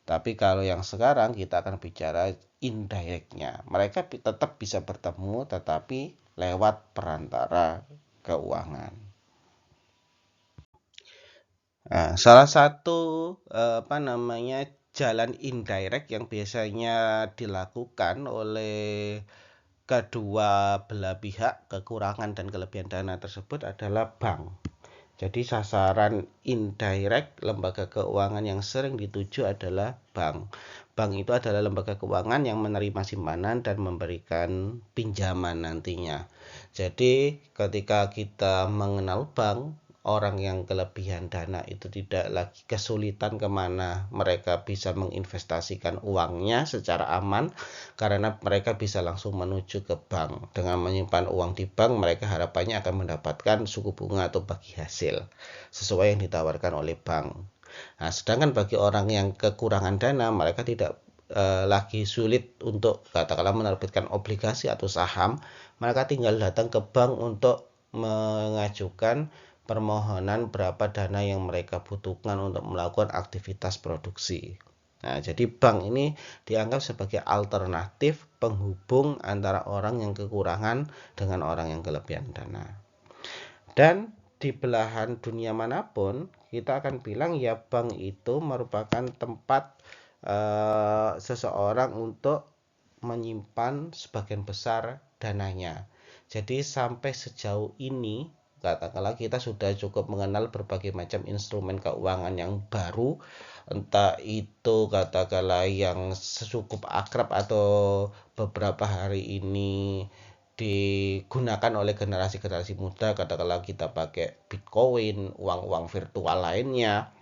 [SPEAKER 1] Tapi kalau yang sekarang kita akan bicara indirectnya. Mereka tetap bisa bertemu tetapi lewat perantara keuangan. Nah, salah satu jalan indirect yang biasanya dilakukan oleh kedua belah pihak kekurangan dan kelebihan dana tersebut adalah bank. Jadi sasaran indirect lembaga keuangan yang sering dituju adalah bank. Bank itu adalah lembaga keuangan yang menerima simpanan dan memberikan pinjaman nantinya. Jadi ketika kita mengenal bank, orang yang kelebihan dana itu tidak lagi kesulitan kemana mereka bisa menginvestasikan uangnya secara aman, karena mereka bisa langsung menuju ke bank. Dengan menyimpan uang di bank, mereka harapannya akan mendapatkan suku bunga atau bagi hasil sesuai yang ditawarkan oleh bank. Nah, sedangkan bagi orang yang kekurangan dana, mereka tidak lagi sulit untuk katakanlah menerbitkan obligasi atau saham. Mereka tinggal datang ke bank untuk mengajukan permohonan berapa dana yang mereka butuhkan untuk melakukan aktivitas produksi. Nah, jadi bank ini dianggap sebagai alternatif penghubung antara orang yang kekurangan dengan orang yang kelebihan dana. Dan di belahan dunia manapun, kita akan bilang ya bank itu merupakan tempat seseorang untuk menyimpan sebagian besar dananya. Jadi sampai sejauh ini katakanlah kita sudah cukup mengenal berbagai macam instrumen keuangan yang baru, entah itu katakanlah yang cukup akrab atau beberapa hari ini digunakan oleh generasi-generasi muda, katakanlah kita pakai Bitcoin, uang-uang virtual lainnya,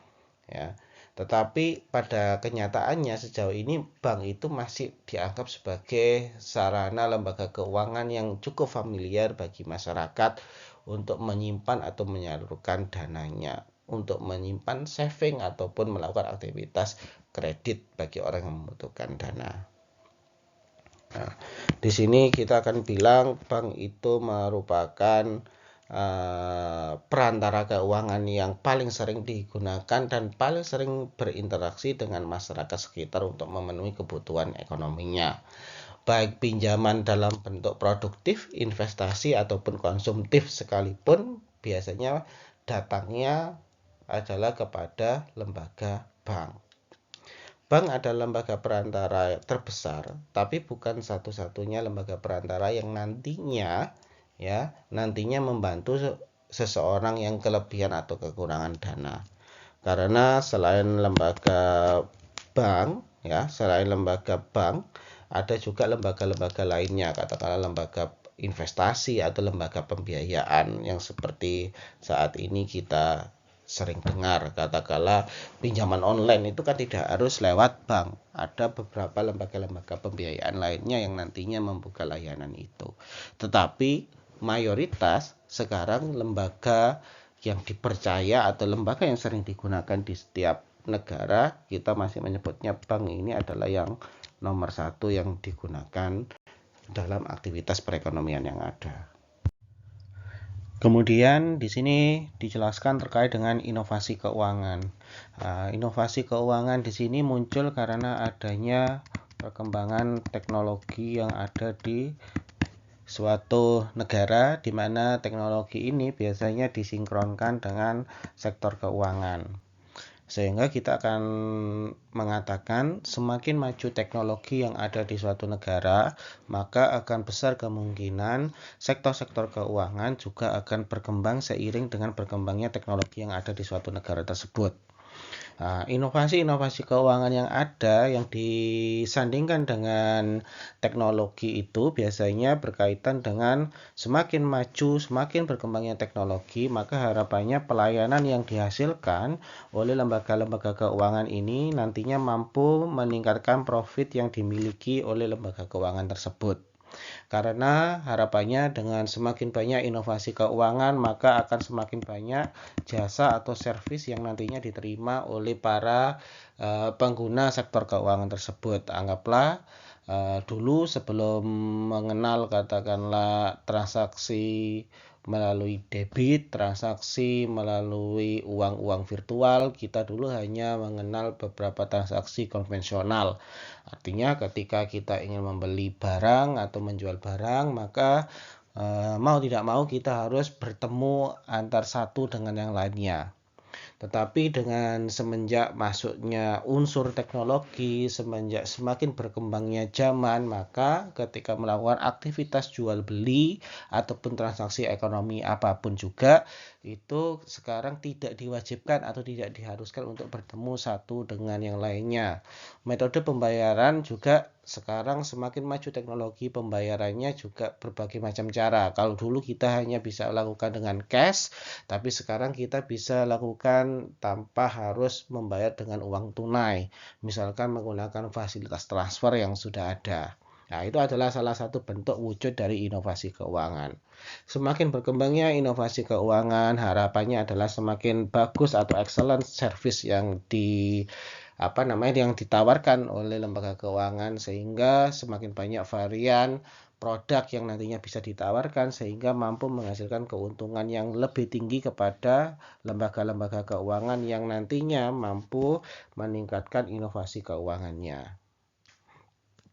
[SPEAKER 1] ya. Tetapi pada kenyataannya sejauh ini bank itu masih dianggap sebagai sarana lembaga keuangan yang cukup familiar bagi masyarakat untuk menyimpan atau menyalurkan dananya, untuk menyimpan saving ataupun melakukan aktivitas kredit bagi orang yang membutuhkan dana. Nah, di sini kita akan bilang bank itu merupakan perantara keuangan yang paling sering digunakan dan paling sering berinteraksi dengan masyarakat sekitar untuk memenuhi kebutuhan ekonominya. Baik pinjaman dalam bentuk produktif, investasi, ataupun konsumtif sekalipun, biasanya datangnya adalah kepada lembaga bank. Bank adalah lembaga perantara terbesar, tapi bukan satu-satunya lembaga perantara yang nantinya membantu seseorang yang kelebihan atau kekurangan dana. Karena selain lembaga bank, ada juga lembaga-lembaga lainnya, katakanlah lembaga investasi atau lembaga pembiayaan yang seperti saat ini kita sering dengar, katakanlah pinjaman online itu kan tidak harus lewat bank. Ada beberapa lembaga-lembaga pembiayaan lainnya yang nantinya membuka layanan itu. Tetapi mayoritas sekarang lembaga yang dipercaya atau lembaga yang sering digunakan di setiap negara, kita masih menyebutnya bank ini adalah yang nomor satu yang digunakan dalam aktivitas perekonomian yang ada. Kemudian di sini dijelaskan terkait dengan inovasi keuangan. Inovasi keuangan di sini muncul karena adanya perkembangan teknologi yang ada di suatu negara, di mana teknologi ini biasanya disinkronkan dengan sektor keuangan. Sehingga kita akan mengatakan semakin maju teknologi yang ada di suatu negara, maka akan besar kemungkinan sektor-sektor keuangan juga akan berkembang seiring dengan berkembangnya teknologi yang ada di suatu negara tersebut. Nah, inovasi-inovasi keuangan yang ada yang disandingkan dengan teknologi itu biasanya berkaitan dengan semakin maju, semakin berkembangnya teknologi, maka harapannya pelayanan yang dihasilkan oleh lembaga-lembaga keuangan ini nantinya mampu meningkatkan profit yang dimiliki oleh lembaga keuangan tersebut. Karena harapannya dengan semakin banyak inovasi keuangan, maka akan semakin banyak jasa atau servis yang nantinya diterima oleh para pengguna sektor keuangan tersebut. Anggaplah dulu sebelum mengenal katakanlah transaksi melalui debit, transaksi melalui uang-uang virtual, kita dulu hanya mengenal beberapa transaksi konvensional. Artinya ketika kita ingin membeli barang atau menjual barang, maka mau tidak mau kita harus bertemu antar satu dengan yang lainnya. Tetapi dengan semenjak masuknya unsur teknologi, semenjak semakin berkembangnya zaman, maka ketika melakukan aktivitas jual beli ataupun transaksi ekonomi apapun juga, itu sekarang tidak diwajibkan atau tidak diharuskan untuk bertemu satu dengan yang lainnya. Metode pembayaran juga sekarang semakin maju teknologi, pembayarannya juga berbagai macam cara. Kalau dulu kita hanya bisa lakukan dengan cash, tapi sekarang kita bisa lakukan tanpa harus membayar dengan uang tunai. Misalkan menggunakan fasilitas transfer yang sudah ada. Nah, itu adalah salah satu bentuk wujud dari inovasi keuangan. Semakin berkembangnya inovasi keuangan, harapannya adalah semakin bagus atau excellent service yang yang ditawarkan oleh lembaga keuangan, sehingga semakin banyak varian produk yang nantinya bisa ditawarkan sehingga mampu menghasilkan keuntungan yang lebih tinggi kepada lembaga-lembaga keuangan yang nantinya mampu meningkatkan inovasi keuangannya.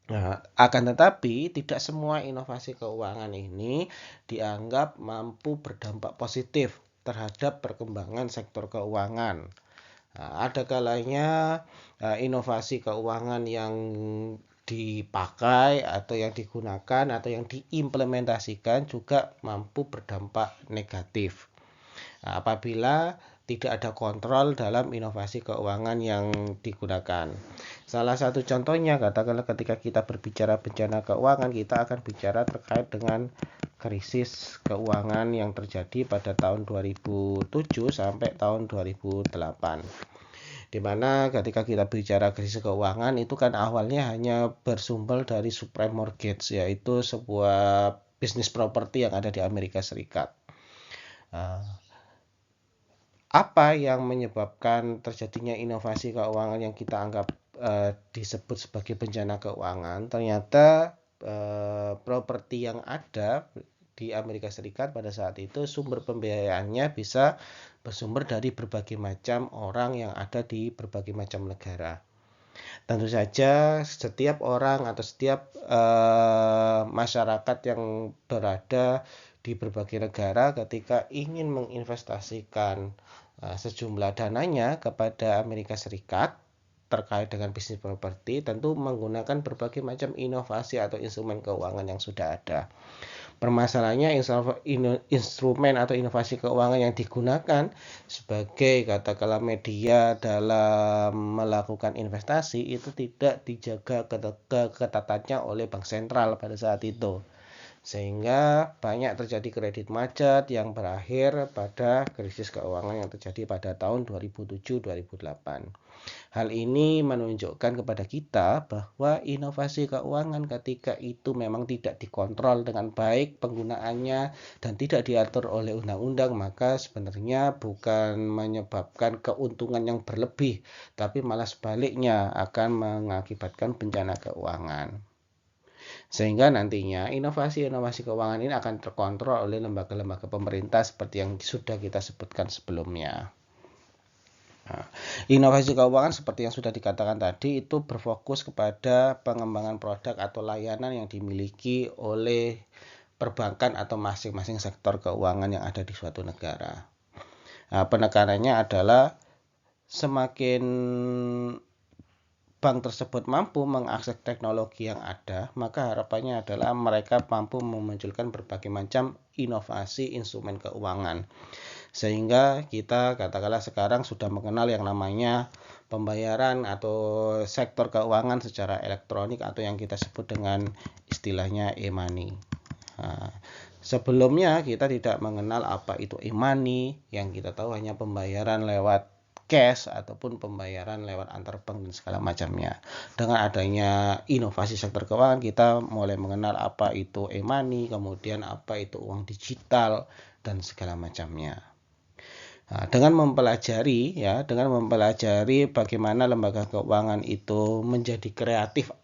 [SPEAKER 1] Nah, akan tetapi tidak semua inovasi keuangan ini dianggap mampu berdampak positif terhadap perkembangan sektor keuangan. Nah, ada kalanya inovasi keuangan yang dipakai atau yang digunakan atau yang diimplementasikan juga mampu berdampak negatif. Nah, apabila tidak ada kontrol dalam inovasi keuangan yang digunakan. Salah satu contohnya katakanlah ketika kita berbicara bencana keuangan, kita akan bicara terkait dengan krisis keuangan yang terjadi pada tahun 2007 sampai tahun 2008. Di mana ketika kita bicara krisis keuangan itu kan awalnya hanya bersumber dari subprime mortgage, yaitu sebuah bisnis properti yang ada di Amerika Serikat. Apa yang menyebabkan terjadinya inovasi keuangan yang kita anggap disebut sebagai bencana keuangan? Ternyata properti yang ada di Amerika Serikat pada saat itu sumber pembiayaannya bisa bersumber dari berbagai macam orang yang ada di berbagai macam negara. Tentu saja setiap orang atau setiap masyarakat yang berada di berbagai negara ketika ingin menginvestasikan sejumlah dananya kepada Amerika Serikat terkait dengan bisnis properti tentu menggunakan berbagai macam inovasi atau instrumen keuangan yang sudah ada. Permasalahannya instrumen atau inovasi keuangan yang digunakan sebagai katakanlah media dalam melakukan investasi itu tidak dijaga keketatannya oleh bank sentral pada saat itu. Sehingga banyak terjadi kredit macet yang berakhir pada krisis keuangan yang terjadi pada tahun 2007-2008. Hal ini menunjukkan kepada kita bahwa inovasi keuangan ketika itu memang tidak dikontrol dengan baik penggunaannya dan tidak diatur oleh undang-undang, maka sebenarnya bukan menyebabkan keuntungan yang berlebih, tapi malah sebaliknya akan mengakibatkan bencana keuangan. Sehingga nantinya inovasi-inovasi keuangan ini akan terkontrol oleh lembaga-lembaga pemerintah seperti yang sudah kita sebutkan sebelumnya. Nah, inovasi keuangan seperti yang sudah dikatakan tadi itu berfokus kepada pengembangan produk atau layanan yang dimiliki oleh perbankan atau masing-masing sektor keuangan yang ada di suatu negara. Nah, penekanannya adalah semakin bank tersebut mampu mengakses teknologi yang ada, maka harapannya adalah mereka mampu memunculkan berbagai macam inovasi instrumen keuangan. Sehingga kita katakanlah sekarang sudah mengenal yang namanya pembayaran atau sektor keuangan secara elektronik atau yang kita sebut dengan istilahnya e-money. Nah, sebelumnya kita tidak mengenal apa itu e-money, yang kita tahu hanya pembayaran lewat cash ataupun pembayaran lewat antar bank dan segala macamnya. Dengan adanya inovasi sektor keuangan, kita mulai mengenal apa itu e-money, kemudian apa itu uang digital dan segala macamnya. Nah, dengan mempelajari bagaimana lembaga keuangan itu menjadi kreatif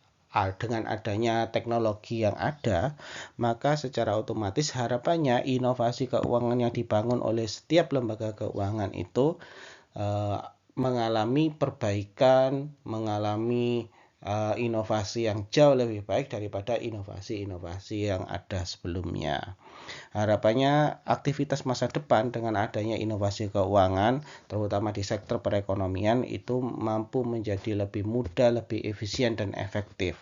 [SPEAKER 1] dengan adanya teknologi yang ada, maka secara otomatis harapannya inovasi keuangan yang dibangun oleh setiap lembaga keuangan itu mengalami perbaikan, mengalami inovasi yang jauh lebih baik daripada inovasi-inovasi yang ada sebelumnya. Harapannya aktivitas masa depan dengan adanya inovasi keuangan, terutama di sektor perekonomian, itu mampu menjadi lebih mudah, lebih efisien dan efektif.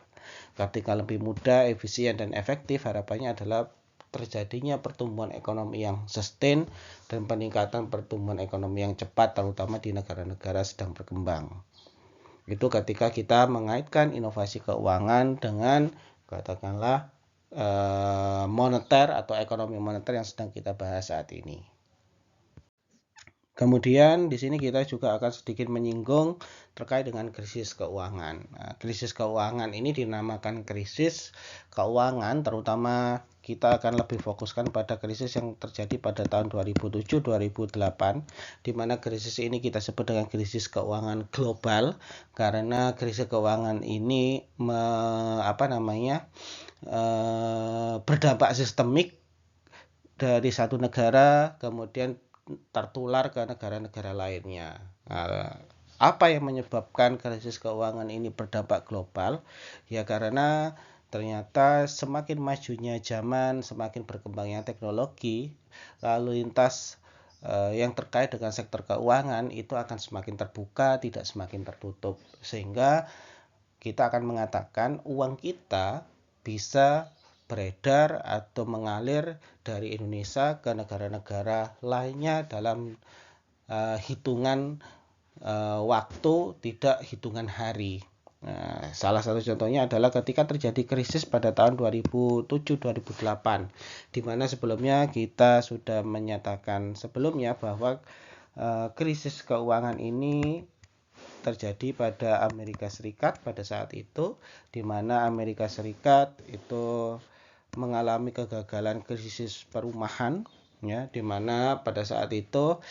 [SPEAKER 1] Ketika lebih mudah, efisien dan efektif, harapannya adalah terjadinya pertumbuhan ekonomi yang sustain dan peningkatan pertumbuhan ekonomi yang cepat, terutama di negara-negara sedang berkembang. Itu ketika kita mengaitkan inovasi keuangan dengan katakanlah moneter atau ekonomi moneter yang sedang kita bahas saat ini. Kemudian di sini kita juga akan sedikit menyinggung terkait dengan krisis keuangan. Nah, krisis keuangan ini dinamakan krisis keuangan, terutama kita akan lebih fokuskan pada krisis yang terjadi pada tahun 2007-2008, di mana krisis ini kita sebut dengan krisis keuangan global, karena krisis keuangan ini berdampak sistemik dari satu negara kemudian tertular ke negara-negara lainnya. Nah, apa yang menyebabkan krisis keuangan ini berdampak global? Ya karena ternyata semakin majunya zaman, semakin berkembangnya teknologi, lalu lintas yang terkait dengan sektor keuangan itu akan semakin terbuka, tidak semakin tertutup. Sehingga kita akan mengatakan uang kita bisa beredar atau mengalir dari Indonesia ke negara-negara lainnya dalam hitungan waktu, tidak hitungan hari. Nah, salah satu contohnya adalah ketika terjadi krisis pada tahun 2007-2008, di mana sebelumnya kita sudah menyatakan sebelumnya bahwa krisis keuangan ini terjadi pada Amerika Serikat pada saat itu, di mana Amerika Serikat itu mengalami kegagalan krisis perumahan, ya, di mana pada saat itu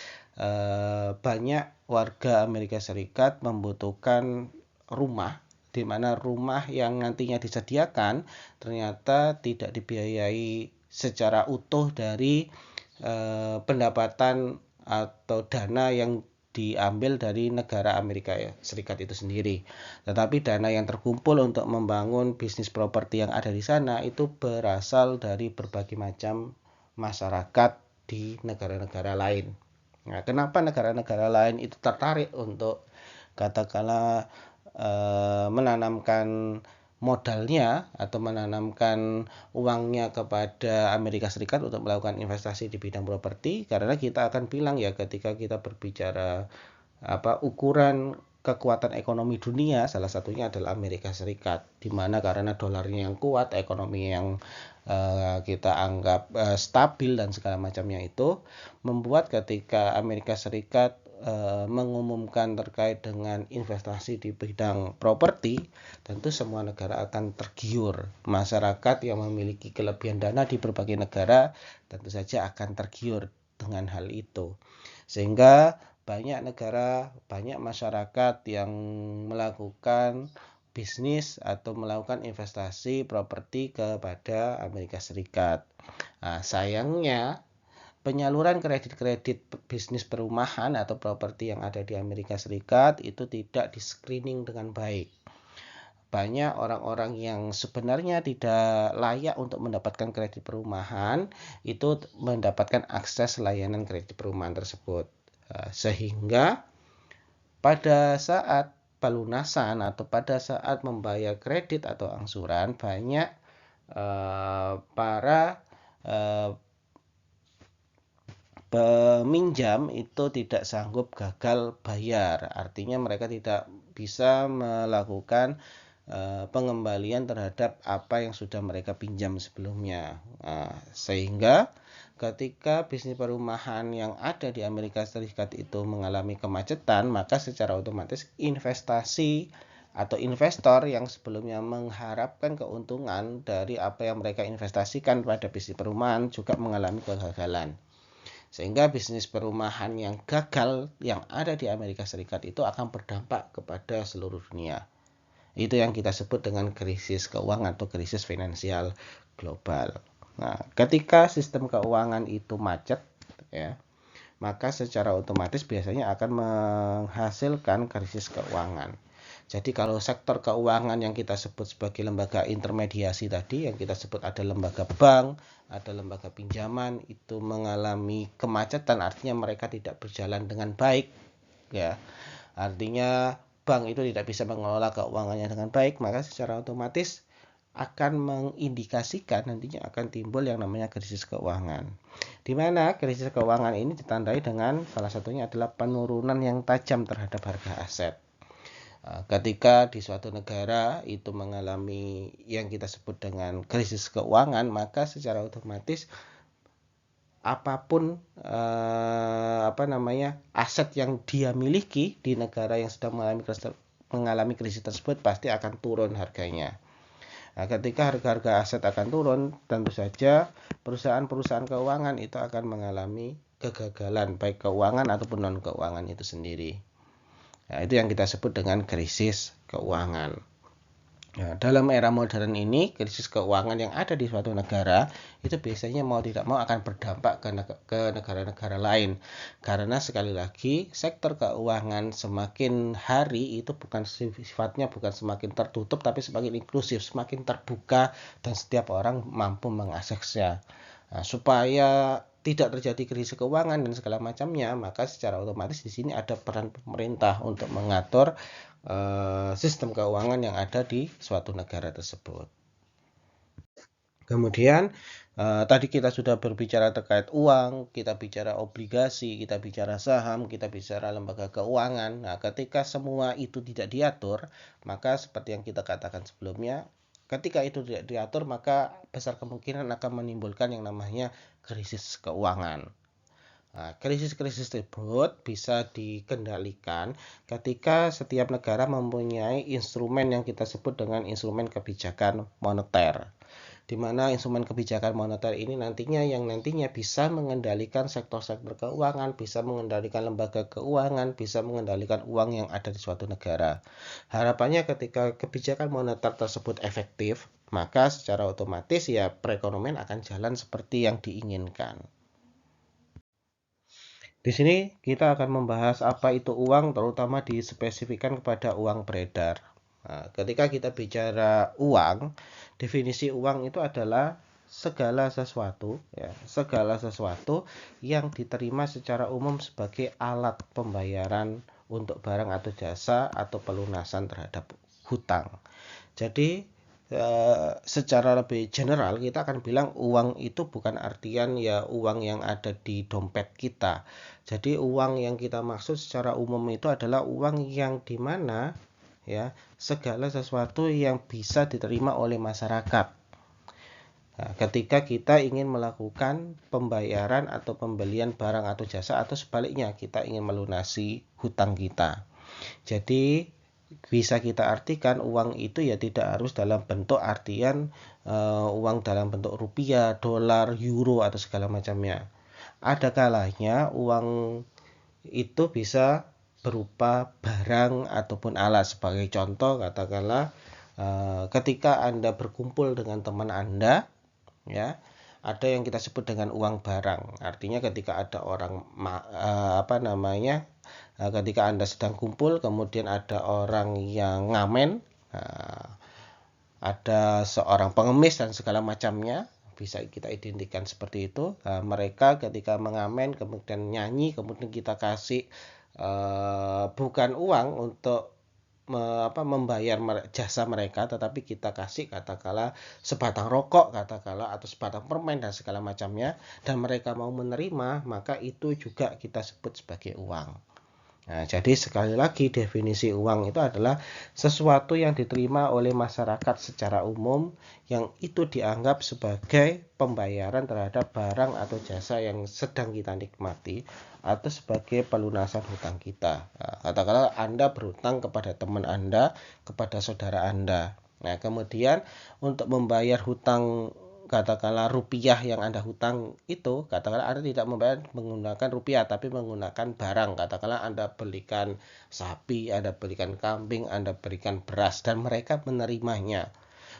[SPEAKER 1] banyak warga Amerika Serikat membutuhkan rumah, di mana rumah yang nantinya disediakan ternyata tidak dibiayai secara utuh dari pendapatan atau dana yang diambil dari negara Amerika Serikat itu sendiri. Tetapi dana yang terkumpul untuk membangun bisnis properti yang ada di sana itu berasal dari berbagai macam masyarakat di negara-negara lain. Nah, kenapa negara-negara lain itu tertarik untuk katakanlah menanamkan modalnya atau menanamkan uangnya kepada Amerika Serikat untuk melakukan investasi di bidang properti? Karena kita akan bilang ya ketika kita berbicara ukuran kekuatan ekonomi dunia, salah satunya adalah Amerika Serikat, di mana karena dolarnya yang kuat, ekonomi yang kita anggap stabil dan segala macamnya itu membuat ketika Amerika Serikat mengumumkan terkait dengan investasi di bidang properti, tentu semua negara akan tergiur. Masyarakat yang memiliki kelebihan dana di berbagai negara tentu saja akan tergiur dengan hal itu. Sehingga banyak negara, banyak masyarakat yang melakukan bisnis atau melakukan investasi properti kepada Amerika Serikat. Nah, sayangnya penyaluran kredit-kredit bisnis perumahan atau properti yang ada di Amerika Serikat itu tidak di-screening dengan baik. Banyak orang-orang yang sebenarnya tidak layak untuk mendapatkan kredit perumahan itu mendapatkan akses layanan kredit perumahan tersebut. Sehingga pada saat pelunasan atau pada saat membayar kredit atau angsuran, banyak para peminjam itu tidak sanggup gagal bayar. Artinya mereka tidak bisa melakukan pengembalian terhadap apa yang sudah mereka pinjam sebelumnya. Sehingga ketika bisnis perumahan yang ada di Amerika Serikat itu mengalami kemacetan, maka secara otomatis investasi atau investor yang sebelumnya mengharapkan keuntungan dari apa yang mereka investasikan pada bisnis perumahan juga mengalami kegagalan. Sehingga bisnis perumahan yang gagal yang ada di Amerika Serikat itu akan berdampak kepada seluruh dunia. Itu yang kita sebut dengan krisis keuangan atau krisis finansial global. Nah, ketika sistem keuangan itu macet, ya, maka secara otomatis biasanya akan menghasilkan krisis keuangan. Jadi kalau sektor keuangan yang kita sebut sebagai lembaga intermediasi tadi, yang kita sebut ada lembaga bank, ada lembaga pinjaman, itu mengalami kemacetan, artinya mereka tidak berjalan dengan baik, ya. Artinya bank itu tidak bisa mengelola keuangannya dengan baik, maka secara otomatis akan mengindikasikan nantinya akan timbul yang namanya krisis keuangan. Di mana krisis keuangan ini ditandai dengan salah satunya adalah penurunan yang tajam terhadap harga aset. Ketika di suatu negara itu mengalami yang kita sebut dengan krisis keuangan, maka secara otomatis apapun aset yang dia miliki di negara yang sedang mengalami krisis tersebut pasti akan turun harganya. Nah, ketika harga-harga aset akan turun, tentu saja perusahaan-perusahaan keuangan itu akan mengalami kegagalan baik keuangan ataupun non keuangan itu sendiri. Nah, itu yang kita sebut dengan krisis keuangan. Nah, dalam era modern ini, krisis keuangan yang ada di suatu negara itu biasanya mau tidak mau akan berdampak ke negara-negara lain. Karena sekali lagi, sektor keuangan semakin hari itu sifatnya bukan semakin tertutup, tapi semakin inklusif, semakin terbuka, dan setiap orang mampu mengaksesnya. Nah, supaya tidak terjadi krisis keuangan dan segala macamnya, maka secara otomatis di sini ada peran pemerintah untuk mengatur sistem keuangan yang ada di suatu negara tersebut. Kemudian tadi kita sudah berbicara terkait uang, kita bicara obligasi, kita bicara saham, kita bicara lembaga keuangan. Nah, ketika semua itu tidak diatur, maka seperti yang kita katakan sebelumnya, ketika itu tidak diatur, maka besar kemungkinan akan menimbulkan yang namanya krisis keuangan. Nah, krisis-krisis tersebut bisa dikendalikan ketika setiap negara mempunyai instrumen yang kita sebut dengan instrumen kebijakan moneter. Di mana instrumen kebijakan moneter ini nantinya bisa mengendalikan sektor-sektor keuangan, bisa mengendalikan lembaga keuangan, bisa mengendalikan uang yang ada di suatu negara. Harapannya ketika kebijakan moneter tersebut efektif, maka secara otomatis ya perekonomian akan jalan seperti yang diinginkan. Di sini kita akan membahas apa itu uang, terutama dispesifikkan kepada uang beredar. Nah, ketika kita bicara uang, definisi uang itu adalah segala sesuatu yang diterima secara umum sebagai alat pembayaran untuk barang atau jasa atau pelunasan terhadap hutang. Jadi secara lebih general kita akan bilang uang itu bukan artian ya uang yang ada di dompet kita. Jadi uang yang kita maksud secara umum itu adalah uang yang dimana ya segala sesuatu yang bisa diterima oleh masyarakat. Nah, ketika kita ingin melakukan pembayaran atau pembelian barang atau jasa atau sebaliknya kita ingin melunasi hutang kita. Jadi bisa kita artikan uang itu ya tidak harus dalam bentuk artian uang dalam bentuk rupiah, dolar, euro atau segala macamnya. Ada kalanya uang itu bisa berupa barang ataupun alat. Sebagai contoh katakanlah ketika Anda berkumpul dengan teman Anda, ya ada yang kita sebut dengan uang barang. Artinya ketika ada orang ketika Anda sedang kumpul, kemudian ada orang yang ngamen, ada seorang pengemis dan segala macamnya, bisa kita identikan seperti itu. Mereka ketika mengamen, kemudian nyanyi, kemudian kita kasih bukan uang untuk membayar jasa mereka, tetapi kita kasih katakanlah sebatang rokok katakanlah atau sebatang permen dan segala macamnya, dan mereka mau menerima, maka itu juga kita sebut sebagai uang. Nah, jadi sekali lagi definisi uang itu adalah sesuatu yang diterima oleh masyarakat secara umum yang itu dianggap sebagai pembayaran terhadap barang atau jasa yang sedang kita nikmati atau sebagai pelunasan hutang kita. Nah, katakanlah Anda berhutang kepada teman Anda, kepada saudara Anda. Nah, kemudian untuk membayar hutang katakanlah rupiah yang Anda hutang itu, katakanlah Anda tidak membayar menggunakan rupiah tapi menggunakan barang, katakanlah Anda belikan sapi, Anda belikan kambing, Anda berikan beras dan mereka menerimanya,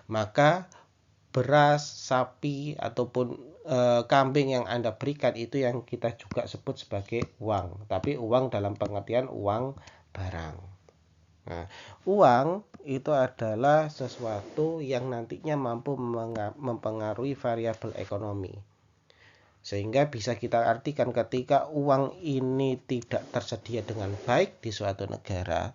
[SPEAKER 1] maka beras, sapi ataupun kambing yang Anda berikan itu yang kita juga sebut sebagai uang, tapi uang dalam pengertian uang barang. Nah, uang itu adalah sesuatu yang nantinya mampu mempengaruhi variabel ekonomi. Sehingga bisa kita artikan ketika uang ini tidak tersedia dengan baik di suatu negara,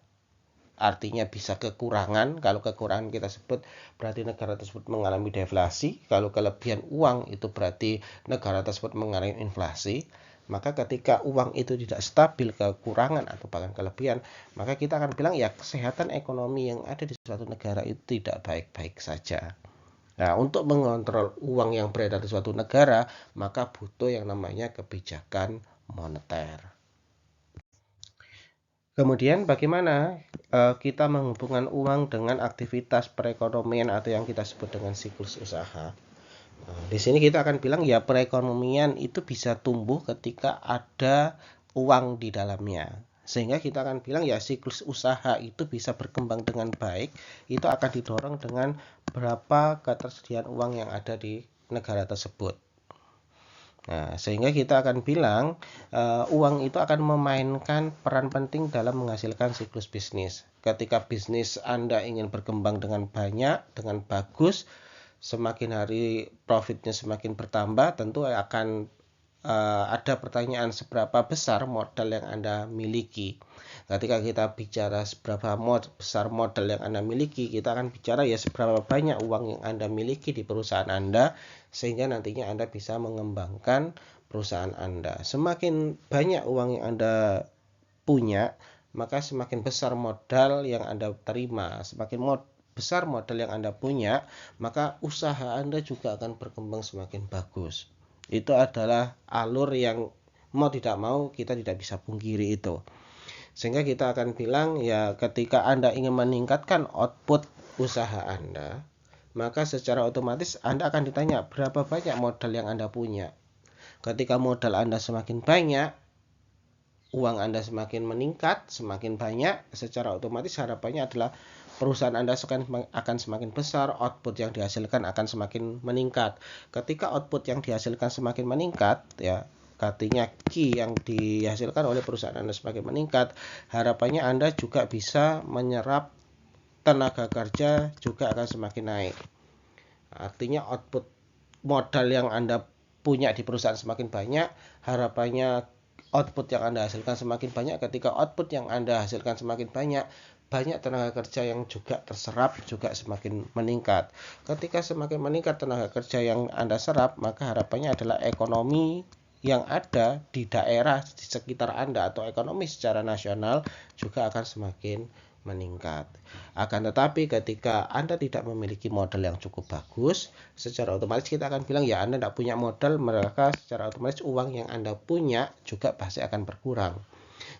[SPEAKER 1] artinya bisa kekurangan. Kalau kekurangan kita sebut berarti negara tersebut mengalami deflasi. Kalau kelebihan uang itu berarti negara tersebut mengalami inflasi. Maka ketika uang itu tidak stabil, kekurangan atau bahkan kelebihan, maka kita akan bilang ya kesehatan ekonomi yang ada di suatu negara itu tidak baik-baik saja. Nah, untuk mengontrol uang yang beredar di suatu negara, maka butuh yang namanya kebijakan moneter. Kemudian bagaimana kita menghubungkan uang dengan aktivitas perekonomian atau yang kita sebut dengan siklus usaha? Nah, di sini kita akan bilang ya perekonomian itu bisa tumbuh ketika ada uang di dalamnya. Sehingga kita akan bilang ya siklus usaha itu bisa berkembang dengan baik, itu akan didorong dengan berapa ketersediaan uang yang ada di negara tersebut. Nah, sehingga kita akan bilang uang itu akan memainkan peran penting dalam menghasilkan siklus bisnis. Ketika bisnis Anda ingin berkembang dengan banyak, dengan bagus, semakin hari profitnya semakin bertambah, tentu akan ada pertanyaan seberapa besar modal yang Anda miliki. Ketika kita bicara seberapa besar modal yang Anda miliki, kita akan bicara ya seberapa banyak uang yang Anda miliki di perusahaan Anda, sehingga nantinya Anda bisa mengembangkan perusahaan Anda. Semakin banyak uang yang Anda punya, maka semakin besar modal yang Anda terima. Semakin besar modal yang Anda punya, maka usaha Anda juga akan berkembang semakin bagus. Itu adalah alur yang mau tidak mau kita tidak bisa pungkiri itu. Sehingga kita akan bilang ya ketika Anda ingin meningkatkan output usaha Anda, maka secara otomatis Anda akan ditanya berapa banyak modal yang Anda punya. Ketika modal Anda semakin banyak, uang Anda semakin meningkat, semakin banyak, secara otomatis harapannya adalah perusahaan Anda akan semakin besar, output yang dihasilkan akan semakin meningkat. Ketika output yang dihasilkan semakin meningkat, ya artinya Q yang dihasilkan oleh perusahaan Anda semakin meningkat, harapannya Anda juga bisa menyerap tenaga kerja juga akan semakin naik. Artinya output modal yang Anda punya di perusahaan semakin banyak, harapannya output yang Anda hasilkan semakin banyak. Ketika output yang Anda hasilkan semakin banyak, banyak tenaga kerja yang juga terserap juga semakin meningkat. Ketika semakin meningkat tenaga kerja yang Anda serap, maka harapannya adalah ekonomi yang ada di daerah di sekitar Anda atau ekonomi secara nasional juga akan semakin meningkat. Akan tetapi ketika Anda tidak memiliki modal yang cukup bagus, secara otomatis kita akan bilang ya Anda tidak punya modal, maka secara otomatis uang yang Anda punya juga pasti akan berkurang.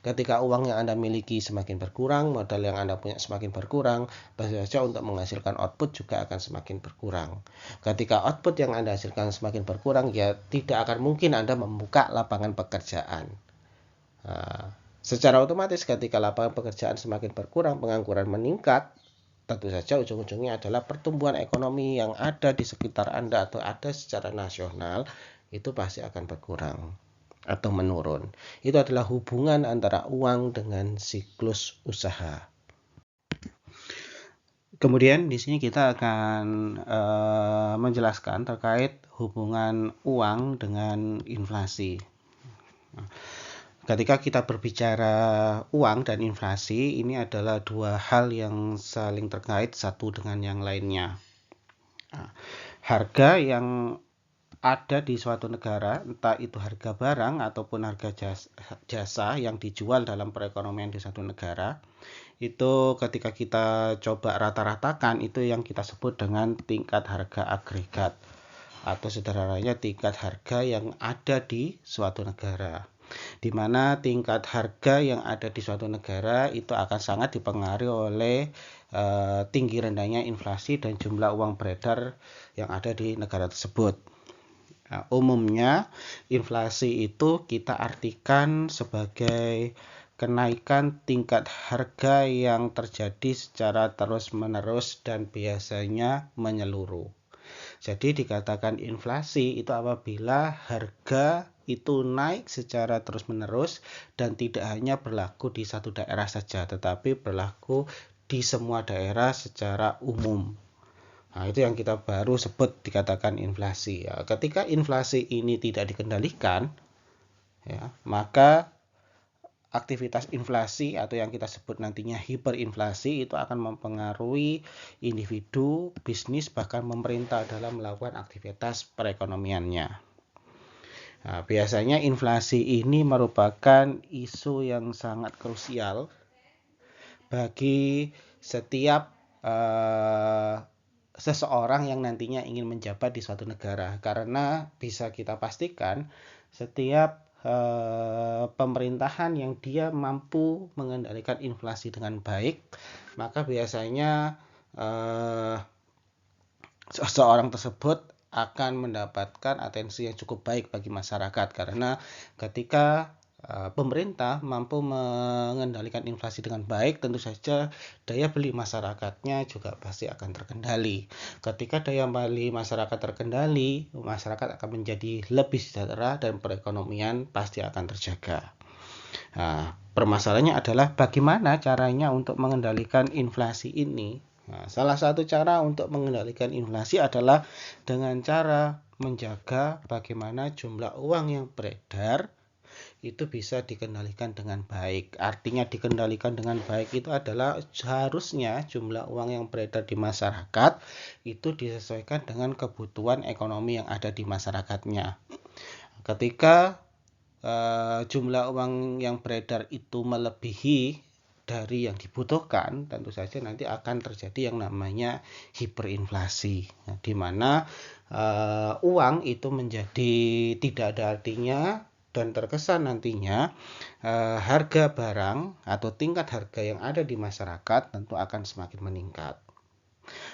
[SPEAKER 1] Ketika uang yang Anda miliki semakin berkurang, modal yang Anda punya semakin berkurang, tentu saja untuk menghasilkan output juga akan semakin berkurang. Ketika output yang Anda hasilkan semakin berkurang, ya tidak akan mungkin Anda membuka lapangan pekerjaan. Secara otomatis ketika lapangan pekerjaan semakin berkurang, pengangguran meningkat, tentu saja ujung-ujungnya adalah pertumbuhan ekonomi yang ada di sekitar Anda atau ada secara nasional itu pasti akan berkurang atau menurun. Itu adalah hubungan antara uang dengan siklus usaha. Kemudian di sini kita akan menjelaskan terkait hubungan uang dengan inflasi. ketika kita berbicara uang dan inflasi, ini adalah dua hal yang saling terkait satu dengan yang lainnya. Nah, harga yang ada di suatu negara, entah itu harga barang ataupun harga jasa yang dijual dalam perekonomian di suatu negara, itu ketika kita coba rata-ratakan, itu yang kita sebut dengan tingkat harga agregat, atau sederhananya tingkat harga yang ada di suatu negara, di mana tingkat harga yang ada di suatu negara itu akan sangat dipengaruhi oleh tinggi rendahnya inflasi dan jumlah uang beredar yang ada di negara tersebut. Nah, umumnya inflasi itu kita artikan sebagai kenaikan tingkat harga yang terjadi secara terus-menerus dan biasanya menyeluruh. Jadi dikatakan inflasi itu apabila harga itu naik secara terus-menerus dan tidak hanya berlaku di satu daerah saja, tetapi berlaku di semua daerah secara umum. Nah, itu yang kita baru sebut dikatakan inflasi. Ya, ketika inflasi ini tidak dikendalikan, ya, maka aktivitas inflasi atau yang kita sebut nantinya hiperinflasi itu akan mempengaruhi individu, bisnis, bahkan pemerintah dalam melakukan aktivitas perekonomiannya. Nah, biasanya inflasi ini merupakan isu yang sangat krusial bagi setiap seseorang yang nantinya ingin menjabat di suatu negara, karena bisa kita pastikan setiap pemerintahan yang dia mampu mengendalikan inflasi dengan baik, maka biasanya seseorang tersebut akan mendapatkan atensi yang cukup baik bagi masyarakat, karena ketika pemerintah mampu mengendalikan inflasi dengan baik, tentu saja daya beli masyarakatnya juga pasti akan terkendali. Ketika daya beli masyarakat terkendali, masyarakat akan menjadi lebih sejahtera dan perekonomian pasti akan terjaga. Nah, permasalahannya adalah bagaimana caranya untuk mengendalikan inflasi ini. Nah, salah satu cara untuk mengendalikan inflasi adalah dengan cara menjaga bagaimana jumlah uang yang beredar itu bisa dikendalikan dengan baik. Artinya dikendalikan dengan baik itu adalah seharusnya jumlah uang yang beredar di masyarakat itu disesuaikan dengan kebutuhan ekonomi yang ada di masyarakatnya. Ketika jumlah uang yang beredar itu melebihi dari yang dibutuhkan, tentu saja nanti akan terjadi yang namanya hiperinflasi, di mana uang itu menjadi tidak ada artinya dan terkesan nantinya harga barang atau tingkat harga yang ada di masyarakat tentu akan semakin meningkat.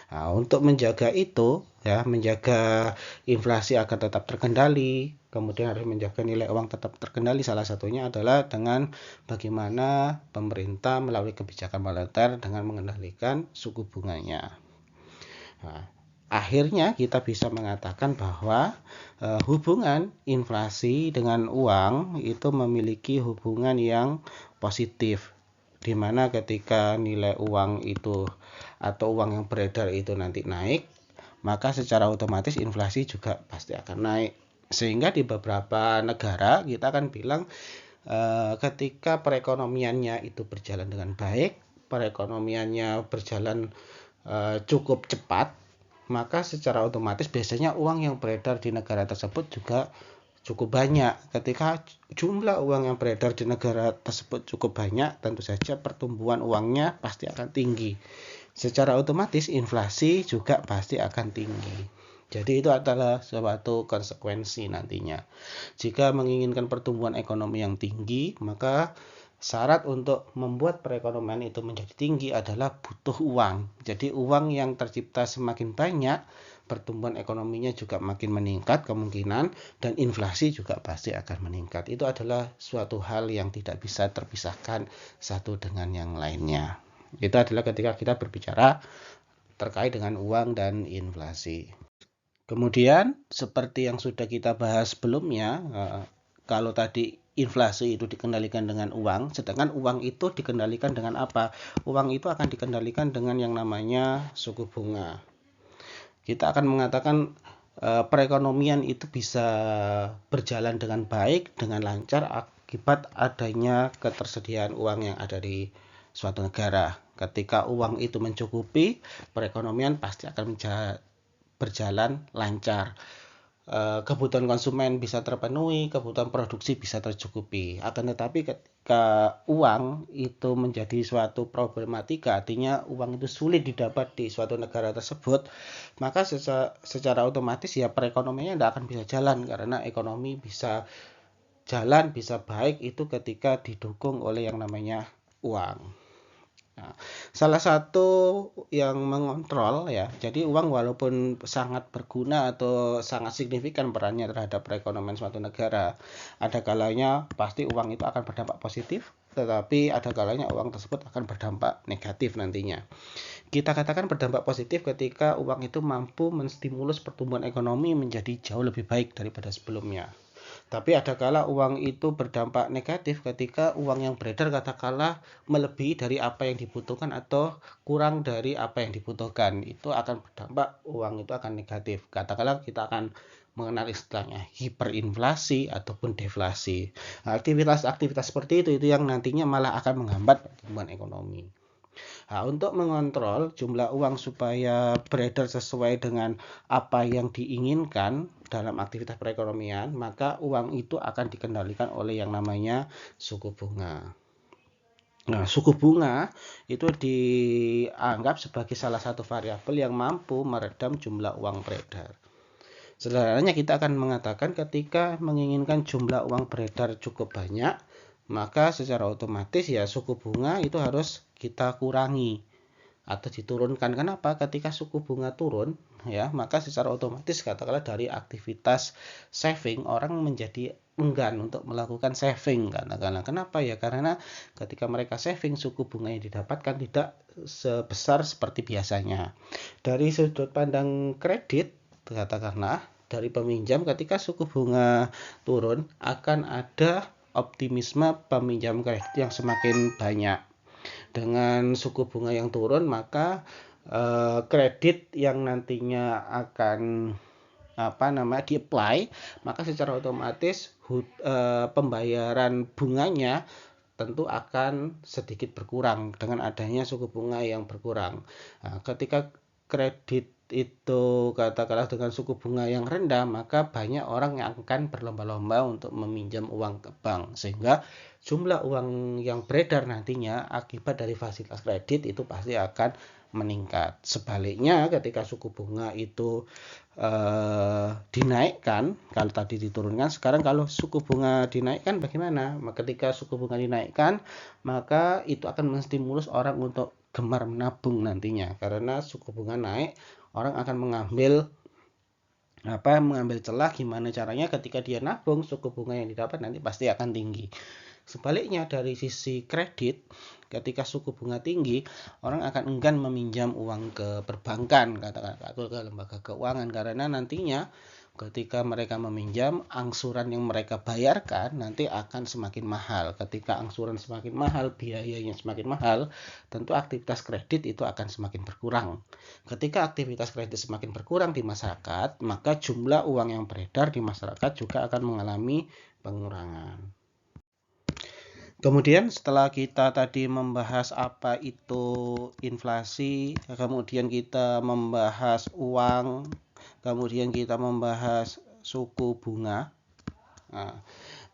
[SPEAKER 1] Nah, untuk menjaga itu, ya, menjaga inflasi agar tetap terkendali, kemudian harus menjaga nilai uang tetap terkendali. Salah satunya adalah dengan bagaimana pemerintah melalui kebijakan moneter dengan mengendalikan suku bunganya. Nah, akhirnya kita bisa mengatakan bahwa hubungan inflasi dengan uang itu memiliki hubungan yang positif, di mana ketika nilai uang itu atau uang yang beredar itu nanti naik, maka secara otomatis inflasi juga pasti akan naik. Sehingga di beberapa negara kita akan bilang ketika perekonomiannya itu berjalan dengan baik, perekonomiannya berjalan cukup cepat, maka secara otomatis biasanya uang yang beredar di negara tersebut juga cukup banyak. Ketika jumlah uang yang beredar di negara tersebut cukup banyak, tentu saja pertumbuhan uangnya pasti akan tinggi. Secara otomatis inflasi juga pasti akan tinggi. Jadi itu adalah suatu konsekuensi nantinya. Jika menginginkan pertumbuhan ekonomi yang tinggi, maka syarat untuk membuat perekonomian itu menjadi tinggi adalah butuh uang. Jadi uang yang tercipta semakin banyak, pertumbuhan ekonominya juga makin meningkat kemungkinan, dan inflasi juga pasti akan meningkat. Itu adalah suatu hal yang tidak bisa terpisahkan satu dengan yang lainnya. Itu adalah ketika kita berbicara terkait dengan uang dan inflasi. Kemudian seperti yang sudah kita bahas sebelumnya, kalau tadi inflasi itu dikendalikan dengan uang, sedangkan uang itu dikendalikan dengan apa? Uang itu akan dikendalikan dengan yang namanya suku bunga. Kita akan mengatakan perekonomian itu bisa berjalan dengan baik, dengan lancar akibat adanya ketersediaan uang yang ada di suatu negara. Ketika uang itu mencukupi, perekonomian pasti akan berjalan lancar. Kebutuhan konsumen bisa terpenuhi, kebutuhan produksi bisa tercukupi. Akan tetapi ketika uang itu menjadi suatu problematika, artinya uang itu sulit didapat di suatu negara tersebut, maka secara otomatis ya perekonomiannya tidak akan bisa jalan, karena ekonomi bisa jalan, bisa baik itu ketika didukung oleh yang namanya uang. Nah, salah satu yang mengontrol ya, jadi uang walaupun sangat berguna atau sangat signifikan perannya terhadap perekonomian suatu negara, ada kalanya pasti uang itu akan berdampak positif, tetapi ada kalanya uang tersebut akan berdampak negatif nantinya. Kita katakan berdampak positif ketika uang itu mampu menstimulus pertumbuhan ekonomi menjadi jauh lebih baik daripada sebelumnya. Tapi ada kala uang itu berdampak negatif ketika uang yang beredar katakanlah melebihi dari apa yang dibutuhkan atau kurang dari apa yang dibutuhkan. Itu akan berdampak, uang itu akan negatif. Katakanlah kita akan mengenal istilahnya hiperinflasi ataupun deflasi. Nah, aktivitas-aktivitas seperti itu yang nantinya malah akan menghambat pertumbuhan ekonomi. Nah, untuk mengontrol jumlah uang supaya beredar sesuai dengan apa yang diinginkan dalam aktivitas perekonomian, maka uang itu akan dikendalikan oleh yang namanya suku bunga. Nah, suku bunga itu dianggap sebagai salah satu variabel yang mampu meredam jumlah uang beredar. Sederhananya kita akan mengatakan ketika menginginkan jumlah uang beredar cukup banyak, maka secara otomatis ya suku bunga itu harus kita kurangi atau diturunkan. Kenapa? Ketika suku bunga turun ya, maka secara otomatis katakanlah dari aktivitas saving orang menjadi enggan untuk melakukan saving katakanlah. Kenapa ya? Karena ketika mereka saving suku bunga yang didapatkan tidak sebesar seperti biasanya. Dari sudut pandang kredit katakanlah dari peminjam ketika suku bunga turun akan ada optimisme peminjam kredit yang semakin banyak. Dengan suku bunga yang turun maka kredit yang nantinya akan di-apply, maka secara otomatis pembayaran bunganya tentu akan sedikit berkurang dengan adanya suku bunga yang berkurang. Nah, ketika kredit itu katakanlah dengan suku bunga yang rendah, maka banyak orang yang akan berlomba-lomba untuk meminjam uang ke bank, sehingga jumlah uang yang beredar nantinya akibat dari fasilitas kredit itu pasti akan meningkat. Sebaliknya ketika suku bunga itu dinaikkan, kalau tadi diturunkan, sekarang kalau suku bunga dinaikkan bagaimana? Ketika suku bunga dinaikkan, maka itu akan menstimulus orang untuk gemar menabung nantinya, karena suku bunga naik, orang akan mengambil celah gimana caranya ketika dia nabung suku bunga yang didapat nanti pasti akan tinggi. Sebaliknya dari sisi kredit, ketika suku bunga tinggi, orang akan enggan meminjam uang ke perbankan, katakan atau ke lembaga keuangan, karena nantinya ketika mereka meminjam, angsuran yang mereka bayarkan nanti akan semakin mahal. Ketika angsuran semakin mahal, biayanya semakin mahal, tentu aktivitas kredit itu akan semakin berkurang. Ketika aktivitas kredit semakin berkurang di masyarakat, maka jumlah uang yang beredar di masyarakat juga akan mengalami pengurangan. Kemudian setelah kita tadi membahas apa itu inflasi, kemudian kita membahas uang, kemudian kita membahas suku bunga. Nah,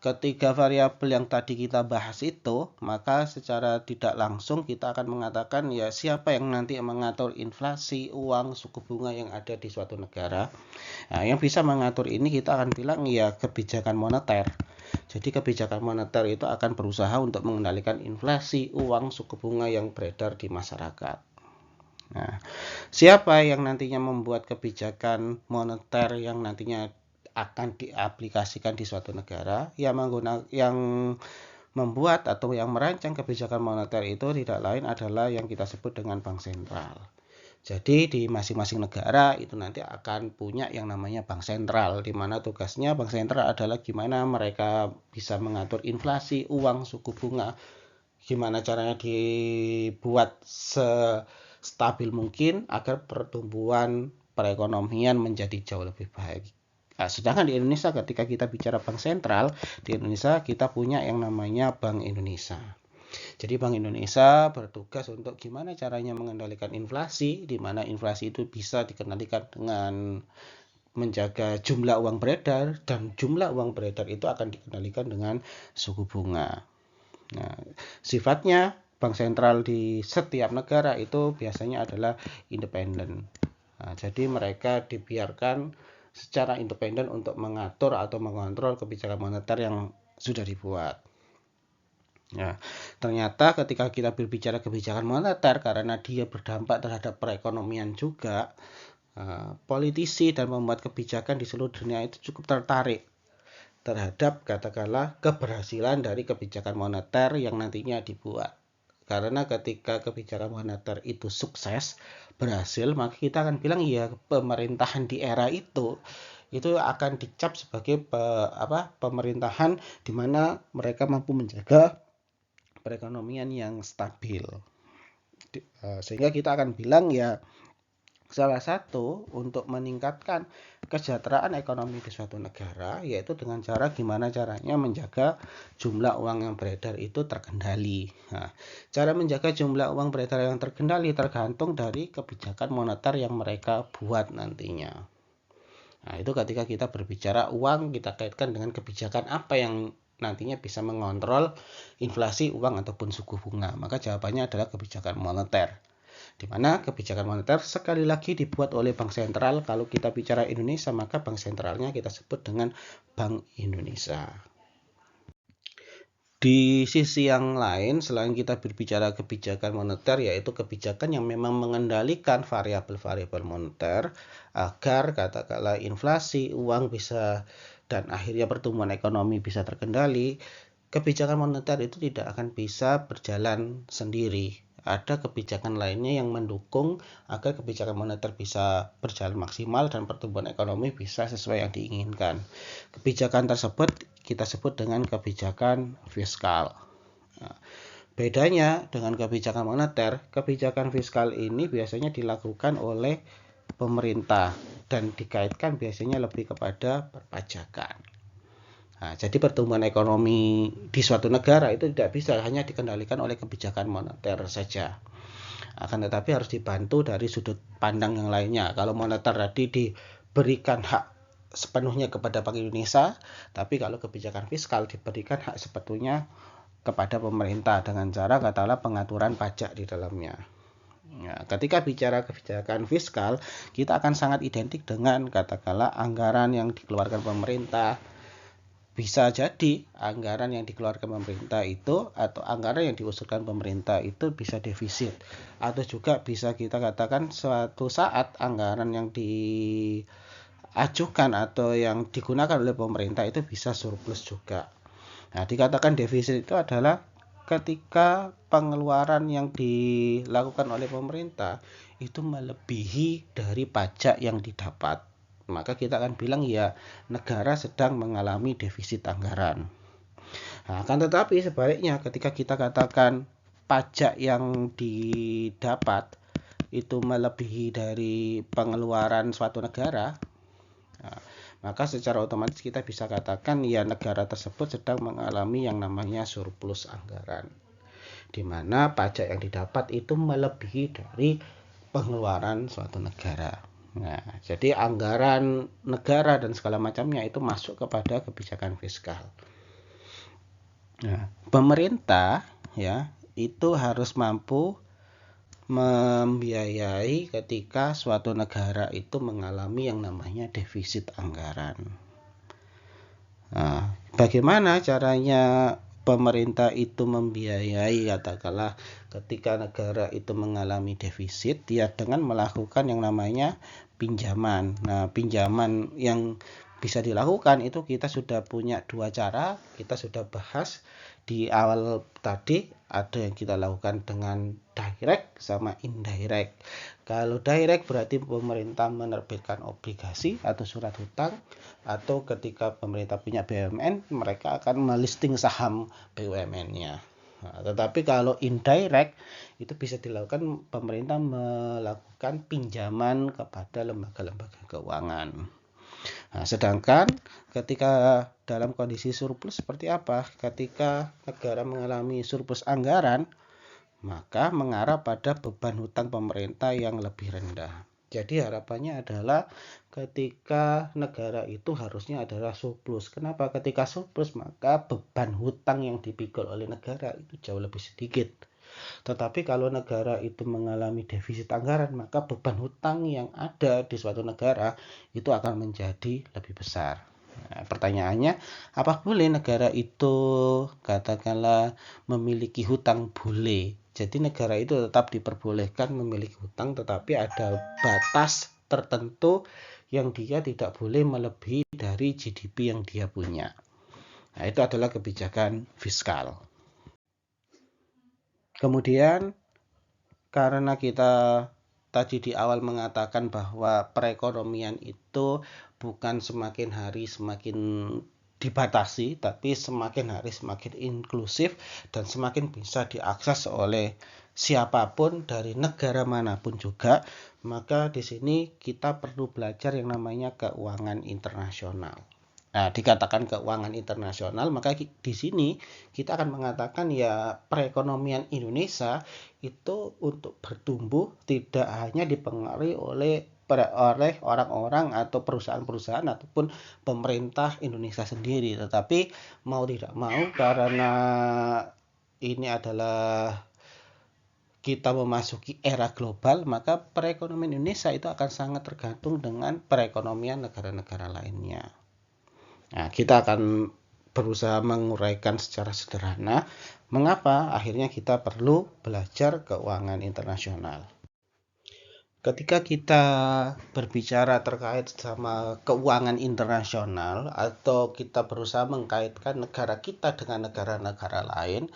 [SPEAKER 1] ketiga variabel yang tadi kita bahas itu, maka secara tidak langsung kita akan mengatakan ya siapa yang nanti mengatur inflasi, uang, suku bunga yang ada di suatu negara. Nah, yang bisa mengatur ini kita akan bilang ya kebijakan moneter. Jadi kebijakan moneter itu akan berusaha untuk mengendalikan inflasi, uang, suku bunga yang beredar di masyarakat. Nah, siapa yang nantinya membuat kebijakan moneter yang nantinya akan diaplikasikan di suatu negara? Yang membuat atau yang merancang kebijakan moneter itu tidak lain adalah yang kita sebut dengan bank sentral. Jadi di masing-masing negara itu nanti akan punya yang namanya bank sentral, di mana tugasnya bank sentral adalah gimana mereka bisa mengatur inflasi, uang, suku bunga, gimana caranya dibuat stabil mungkin agar pertumbuhan perekonomian menjadi jauh lebih baik. Nah, sedangkan di Indonesia ketika kita bicara bank sentral, di Indonesia kita punya yang namanya Bank Indonesia. Jadi Bank Indonesia bertugas untuk gimana caranya mengendalikan inflasi, di mana inflasi itu bisa dikendalikan dengan menjaga jumlah uang beredar, dan jumlah uang beredar itu akan dikendalikan dengan suku bunga. Nah, sifatnya bank sentral di setiap negara itu biasanya adalah independen. Nah, jadi mereka dibiarkan secara independen untuk mengatur atau mengontrol kebijakan moneter yang sudah dibuat. Ya, ternyata ketika kita berbicara kebijakan moneter, karena dia berdampak terhadap perekonomian juga, politisi dan pembuat kebijakan di seluruh dunia itu cukup tertarik terhadap katakanlah keberhasilan dari kebijakan moneter yang nantinya dibuat. Karena ketika kebijakan moneter itu sukses, berhasil, maka kita akan bilang ya pemerintahan di era itu akan dicap sebagai pemerintahan di mana mereka mampu menjaga perekonomian yang stabil. Sehingga kita akan bilang ya salah satu untuk meningkatkan kesejahteraan ekonomi di suatu negara yaitu dengan cara gimana caranya menjaga jumlah uang yang beredar itu terkendali. Nah, cara menjaga jumlah uang beredar yang terkendali tergantung dari kebijakan moneter yang mereka buat nantinya. Nah, itu ketika kita berbicara uang, kita kaitkan dengan kebijakan apa yang nantinya bisa mengontrol inflasi uang ataupun suku bunga. Maka jawabannya adalah kebijakan moneter. Di mana kebijakan moneter sekali lagi dibuat oleh bank sentral. Kalau kita bicara Indonesia, maka bank sentralnya kita sebut dengan Bank Indonesia. Di sisi yang lain, selain kita berbicara kebijakan moneter, yaitu kebijakan yang memang mengendalikan variabel-variabel moneter agar katakanlah inflasi uang bisa dan akhirnya pertumbuhan ekonomi bisa terkendali, kebijakan moneter itu tidak akan bisa berjalan sendiri. Ada kebijakan lainnya yang mendukung agar kebijakan moneter bisa berjalan maksimal dan pertumbuhan ekonomi bisa sesuai yang diinginkan. Kebijakan tersebut kita sebut dengan kebijakan fiskal. Nah, bedanya dengan kebijakan moneter, kebijakan fiskal ini biasanya dilakukan oleh pemerintah dan dikaitkan biasanya lebih kepada perpajakan. Nah, jadi pertumbuhan ekonomi di suatu negara itu tidak bisa hanya dikendalikan oleh kebijakan moneter saja. Akan tetapi harus dibantu dari sudut pandang yang lainnya. Kalau moneter tadi diberikan hak sepenuhnya kepada Bank Indonesia, tapi kalau kebijakan fiskal diberikan hak sepenuhnya kepada pemerintah dengan cara katakanlah pengaturan pajak di dalamnya. Ya, ketika bicara kebijakan fiskal, kita akan sangat identik dengan katakanlah anggaran yang dikeluarkan pemerintah. Bisa jadi anggaran yang dikeluarkan pemerintah itu atau anggaran yang diusulkan pemerintah itu bisa defisit, atau juga bisa kita katakan suatu saat anggaran yang diajukan atau yang digunakan oleh pemerintah itu bisa surplus juga. Nah, dikatakan defisit itu adalah ketika pengeluaran yang dilakukan oleh pemerintah itu melebihi dari pajak yang didapat. Maka kita akan bilang ya negara sedang mengalami defisit anggaran. Nah, akan tetapi sebaliknya ketika kita katakan pajak yang didapat itu melebihi dari pengeluaran suatu negara, nah, maka secara otomatis kita bisa katakan ya negara tersebut sedang mengalami yang namanya surplus anggaran, di mana pajak yang didapat itu melebihi dari pengeluaran suatu negara. Nah, jadi anggaran negara dan segala macamnya itu masuk kepada kebijakan fiskal. Nah, pemerintah ya itu harus mampu membiayai ketika suatu negara itu mengalami yang namanya defisit anggaran. Nah, bagaimana caranya pemerintah itu membiayai katakanlah ketika negara itu mengalami defisit ya dengan melakukan yang namanya pinjaman. Nah, pinjaman yang bisa dilakukan itu kita sudah punya dua cara, kita sudah bahas di awal tadi. Ada yang kita lakukan dengan direct sama indirect. Kalau direct berarti pemerintah menerbitkan obligasi atau surat hutang, atau ketika pemerintah punya BUMN mereka akan melisting saham BUMN-nya. Nah, tetapi kalau indirect itu bisa dilakukan pemerintah melakukan pinjaman kepada lembaga-lembaga keuangan. Nah, sedangkan ketika dalam kondisi surplus seperti apa? Ketika negara mengalami surplus anggaran, maka mengarah pada beban hutang pemerintah yang lebih rendah. Jadi harapannya adalah ketika negara itu harusnya adalah surplus. Kenapa? Ketika surplus maka beban hutang yang dipikul oleh negara itu jauh lebih sedikit. Tetapi kalau negara itu mengalami defisit anggaran, maka beban hutang yang ada di suatu negara itu akan menjadi lebih besar. Nah, pertanyaannya, apa boleh negara itu katakanlah memiliki hutang? Boleh. Jadi negara itu tetap diperbolehkan memiliki hutang, tetapi ada batas tertentu yang dia tidak boleh melebihi dari GDP yang dia punya. Nah, itu adalah kebijakan fiskal. Kemudian karena kita tadi di awal mengatakan bahwa perekonomian itu bukan semakin hari semakin dibatasi, tapi semakin hari semakin inklusif dan semakin bisa diakses oleh siapapun dari negara manapun juga, maka di sini kita perlu belajar yang namanya keuangan internasional. Nah, dikatakan keuangan internasional, maka di sini kita akan mengatakan ya perekonomian Indonesia itu untuk bertumbuh tidak hanya dipengaruhi oleh orang-orang atau perusahaan-perusahaan ataupun pemerintah Indonesia sendiri, tetapi mau tidak mau karena ini adalah kita memasuki era global, maka perekonomian Indonesia itu akan sangat tergantung dengan perekonomian negara-negara lainnya. Nah, kita akan berusaha menguraikan secara sederhana mengapa akhirnya kita perlu belajar keuangan internasional. Ketika kita berbicara terkait sama keuangan internasional atau kita berusaha mengkaitkan negara kita dengan negara-negara lain,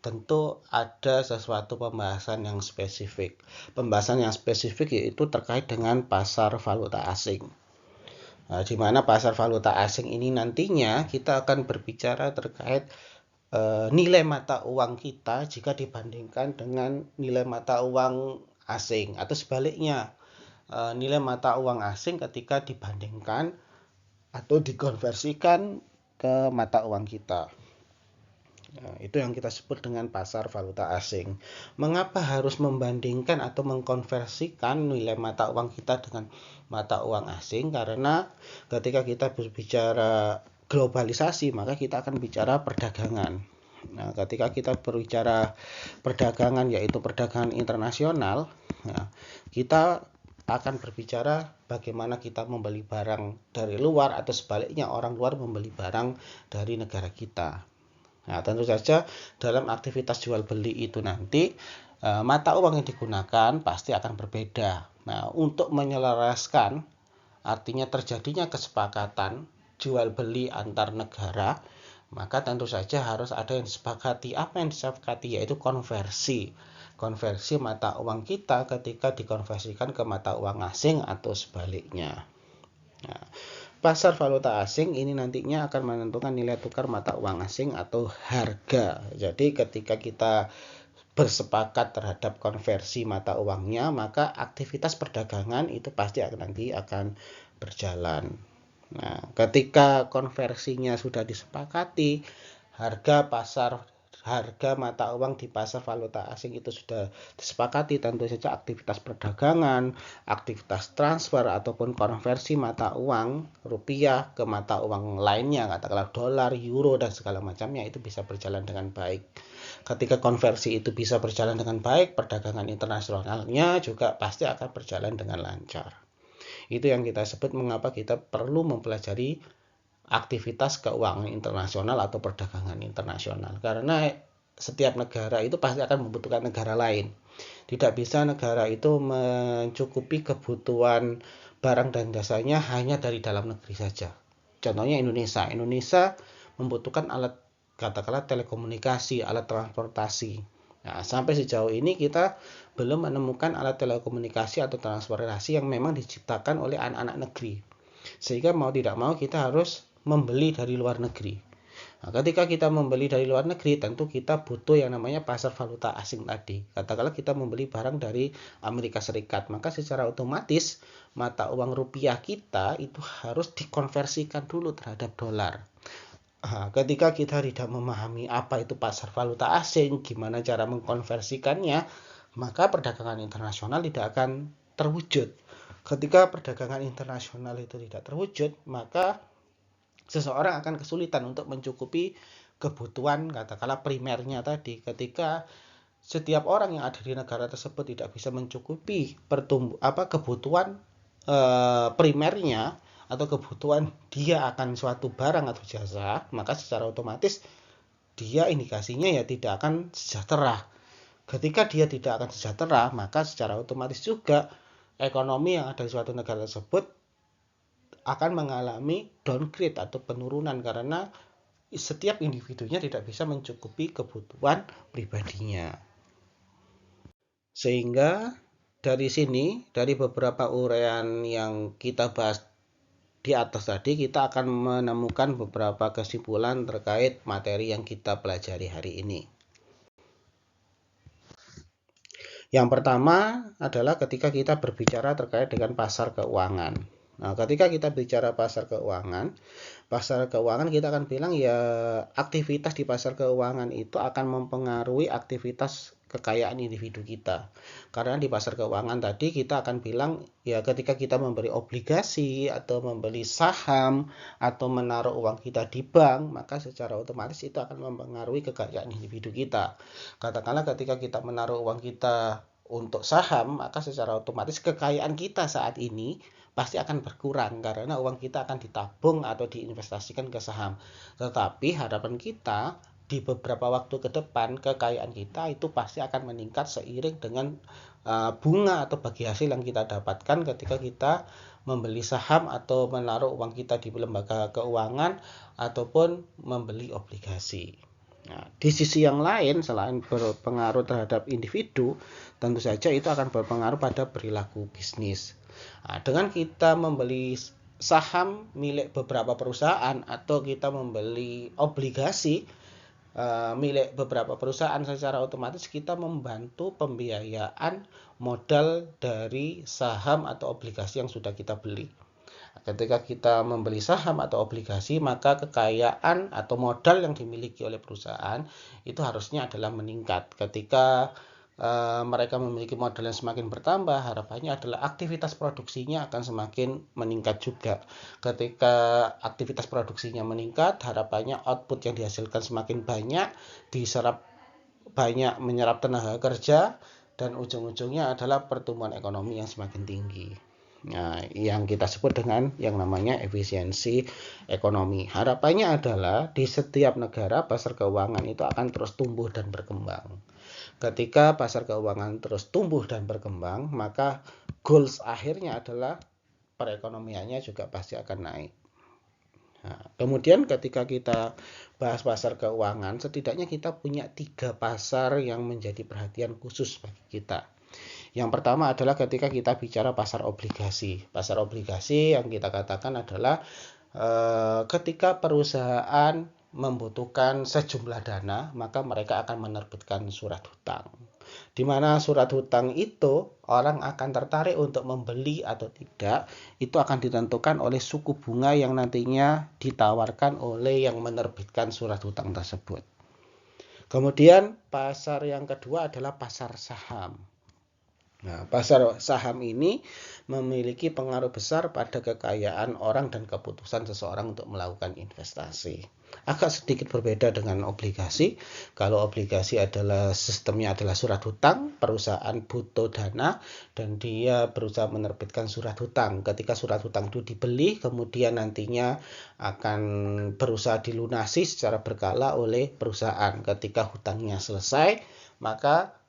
[SPEAKER 1] tentu ada sesuatu pembahasan yang spesifik. Pembahasan yang spesifik yaitu terkait dengan pasar valuta asing. Di mana pasar valuta asing ini nantinya kita akan berbicara terkait nilai mata uang kita jika dibandingkan dengan nilai mata uang asing, atau sebaliknya nilai mata uang asing ketika dibandingkan atau dikonversikan ke mata uang kita. Itu yang kita sebut dengan pasar valuta asing. Mengapa harus membandingkan atau mengkonversikan nilai mata uang kita dengan mata uang asing? Karena ketika kita berbicara globalisasi, maka kita akan bicara perdagangan. Nah, ketika kita berbicara perdagangan, yaitu perdagangan internasional, kita akan berbicara bagaimana kita membeli barang dari luar atau sebaliknya orang luar membeli barang dari negara kita. Nah, tentu saja dalam aktivitas jual beli itu nanti mata uang yang digunakan pasti akan berbeda. Nah, untuk menyelaraskan, artinya terjadinya kesepakatan jual beli antar negara, maka tentu saja harus ada yang disepakati. Apa yang disepakati? Yaitu konversi mata uang kita ketika dikonversikan ke mata uang asing atau sebaliknya. Nah, pasar valuta asing ini nantinya akan menentukan nilai tukar mata uang asing atau harga. Jadi ketika kita bersepakat terhadap konversi mata uangnya, maka aktivitas perdagangan itu pasti akan berjalan. Nah, ketika konversinya sudah disepakati, harga mata uang di pasar valuta asing itu sudah disepakati, tentu saja aktivitas perdagangan, aktivitas transfer ataupun konversi mata uang rupiah ke mata uang lainnya, katakanlah dolar, euro dan segala macamnya, itu bisa berjalan dengan baik. Ketika konversi itu bisa berjalan dengan baik, perdagangan internasionalnya juga pasti akan berjalan dengan lancar. Itu yang kita sebut mengapa kita perlu mempelajari aktivitas keuangan internasional atau perdagangan internasional, karena setiap negara itu pasti akan membutuhkan negara lain. Tidak bisa negara itu mencukupi kebutuhan barang dan jasanya hanya dari dalam negeri saja. Contohnya Indonesia membutuhkan alat, katakanlah telekomunikasi, alat transportasi. Nah, sampai sejauh ini kita belum menemukan alat telekomunikasi atau transportasi yang memang diciptakan oleh anak-anak negeri. Sehingga mau tidak mau kita harus membeli dari luar negeri. Nah, ketika kita membeli dari luar negeri, tentu kita butuh yang namanya pasar valuta asing tadi. Katakanlah kita membeli barang dari Amerika Serikat, maka secara otomatis mata uang rupiah kita itu harus dikonversikan dulu terhadap dolar. Ketika kita tidak memahami apa itu pasar valuta asing, gimana cara mengkonversikannya, maka perdagangan internasional tidak akan terwujud. Ketika perdagangan internasional itu tidak terwujud, maka seseorang akan kesulitan untuk mencukupi kebutuhan katakanlah primernya tadi. Ketika setiap orang yang ada di negara tersebut tidak bisa mencukupi kebutuhan primernya atau kebutuhan dia akan suatu barang atau jasa, maka secara otomatis dia indikasinya ya tidak akan sejahtera. Ketika dia tidak akan sejahtera, maka secara otomatis juga ekonomi yang ada di suatu negara tersebut akan mengalami downgrade atau penurunan karena setiap individunya tidak bisa mencukupi kebutuhan pribadinya. Sehingga dari sini, dari beberapa uraian yang kita bahas di atas tadi, kita akan menemukan beberapa kesimpulan terkait materi yang kita pelajari hari ini. Yang pertama adalah ketika kita berbicara terkait dengan pasar keuangan. Nah, ketika kita bicara pasar keuangan kita akan bilang ya aktivitas di pasar keuangan itu akan mempengaruhi aktivitas kekayaan individu kita. Karena di pasar keuangan tadi kita akan bilang ya ketika kita membeli obligasi atau membeli saham atau menaruh uang kita di bank, maka secara otomatis itu akan mempengaruhi kekayaan individu kita. Katakanlah ketika kita menaruh uang kita untuk saham, maka secara otomatis kekayaan kita saat ini pasti akan berkurang karena uang kita akan ditabung atau diinvestasikan ke saham. Tetapi harapan kita di beberapa waktu ke depan kekayaan kita itu pasti akan meningkat seiring dengan bunga atau bagi hasil yang kita dapatkan ketika kita membeli saham atau menaruh uang kita di lembaga keuangan ataupun membeli obligasi. Nah, di sisi yang lain selain berpengaruh terhadap individu, tentu saja itu akan berpengaruh pada perilaku bisnis. Nah, dengan kita membeli saham milik beberapa perusahaan atau kita membeli obligasi milik beberapa perusahaan, secara otomatis kita membantu pembiayaan modal dari saham atau obligasi yang sudah kita beli. Ketika kita membeli saham atau obligasi, maka kekayaan atau modal yang dimiliki oleh perusahaan itu harusnya adalah meningkat. Ketika mereka memiliki modal yang semakin bertambah, harapannya adalah aktivitas produksinya akan semakin meningkat juga. Ketika aktivitas produksinya meningkat, harapannya output yang dihasilkan semakin banyak, menyerap tenaga kerja, dan ujung-ujungnya adalah pertumbuhan ekonomi yang semakin tinggi. Nah, yang kita sebut dengan yang namanya efisiensi ekonomi. Harapannya adalah di setiap negara pasar keuangan itu akan terus tumbuh dan berkembang. Ketika pasar keuangan terus tumbuh dan berkembang, maka goals akhirnya adalah perekonomiannya juga pasti akan naik. Nah, kemudian ketika kita bahas pasar keuangan, setidaknya kita punya 3 pasar yang menjadi perhatian khusus bagi kita. Yang pertama adalah ketika kita bicara pasar obligasi. Pasar obligasi yang kita katakan adalah ketika perusahaan membutuhkan sejumlah dana, maka mereka akan menerbitkan surat hutang. Di mana surat hutang itu orang akan tertarik untuk membeli atau tidak, itu akan ditentukan oleh suku bunga yang nantinya ditawarkan oleh yang menerbitkan surat hutang tersebut. Kemudian pasar yang kedua adalah pasar saham. Nah, pasar saham ini memiliki pengaruh besar pada kekayaan orang dan keputusan seseorang untuk melakukan investasi. Agak sedikit berbeda dengan obligasi. Kalau obligasi adalah sistemnya adalah surat hutang, perusahaan butuh dana dan dia berusaha menerbitkan surat hutang. Ketika surat hutang itu dibeli, kemudian nantinya akan berusaha dilunasi secara berkala oleh perusahaan. Ketika hutangnya selesai, maka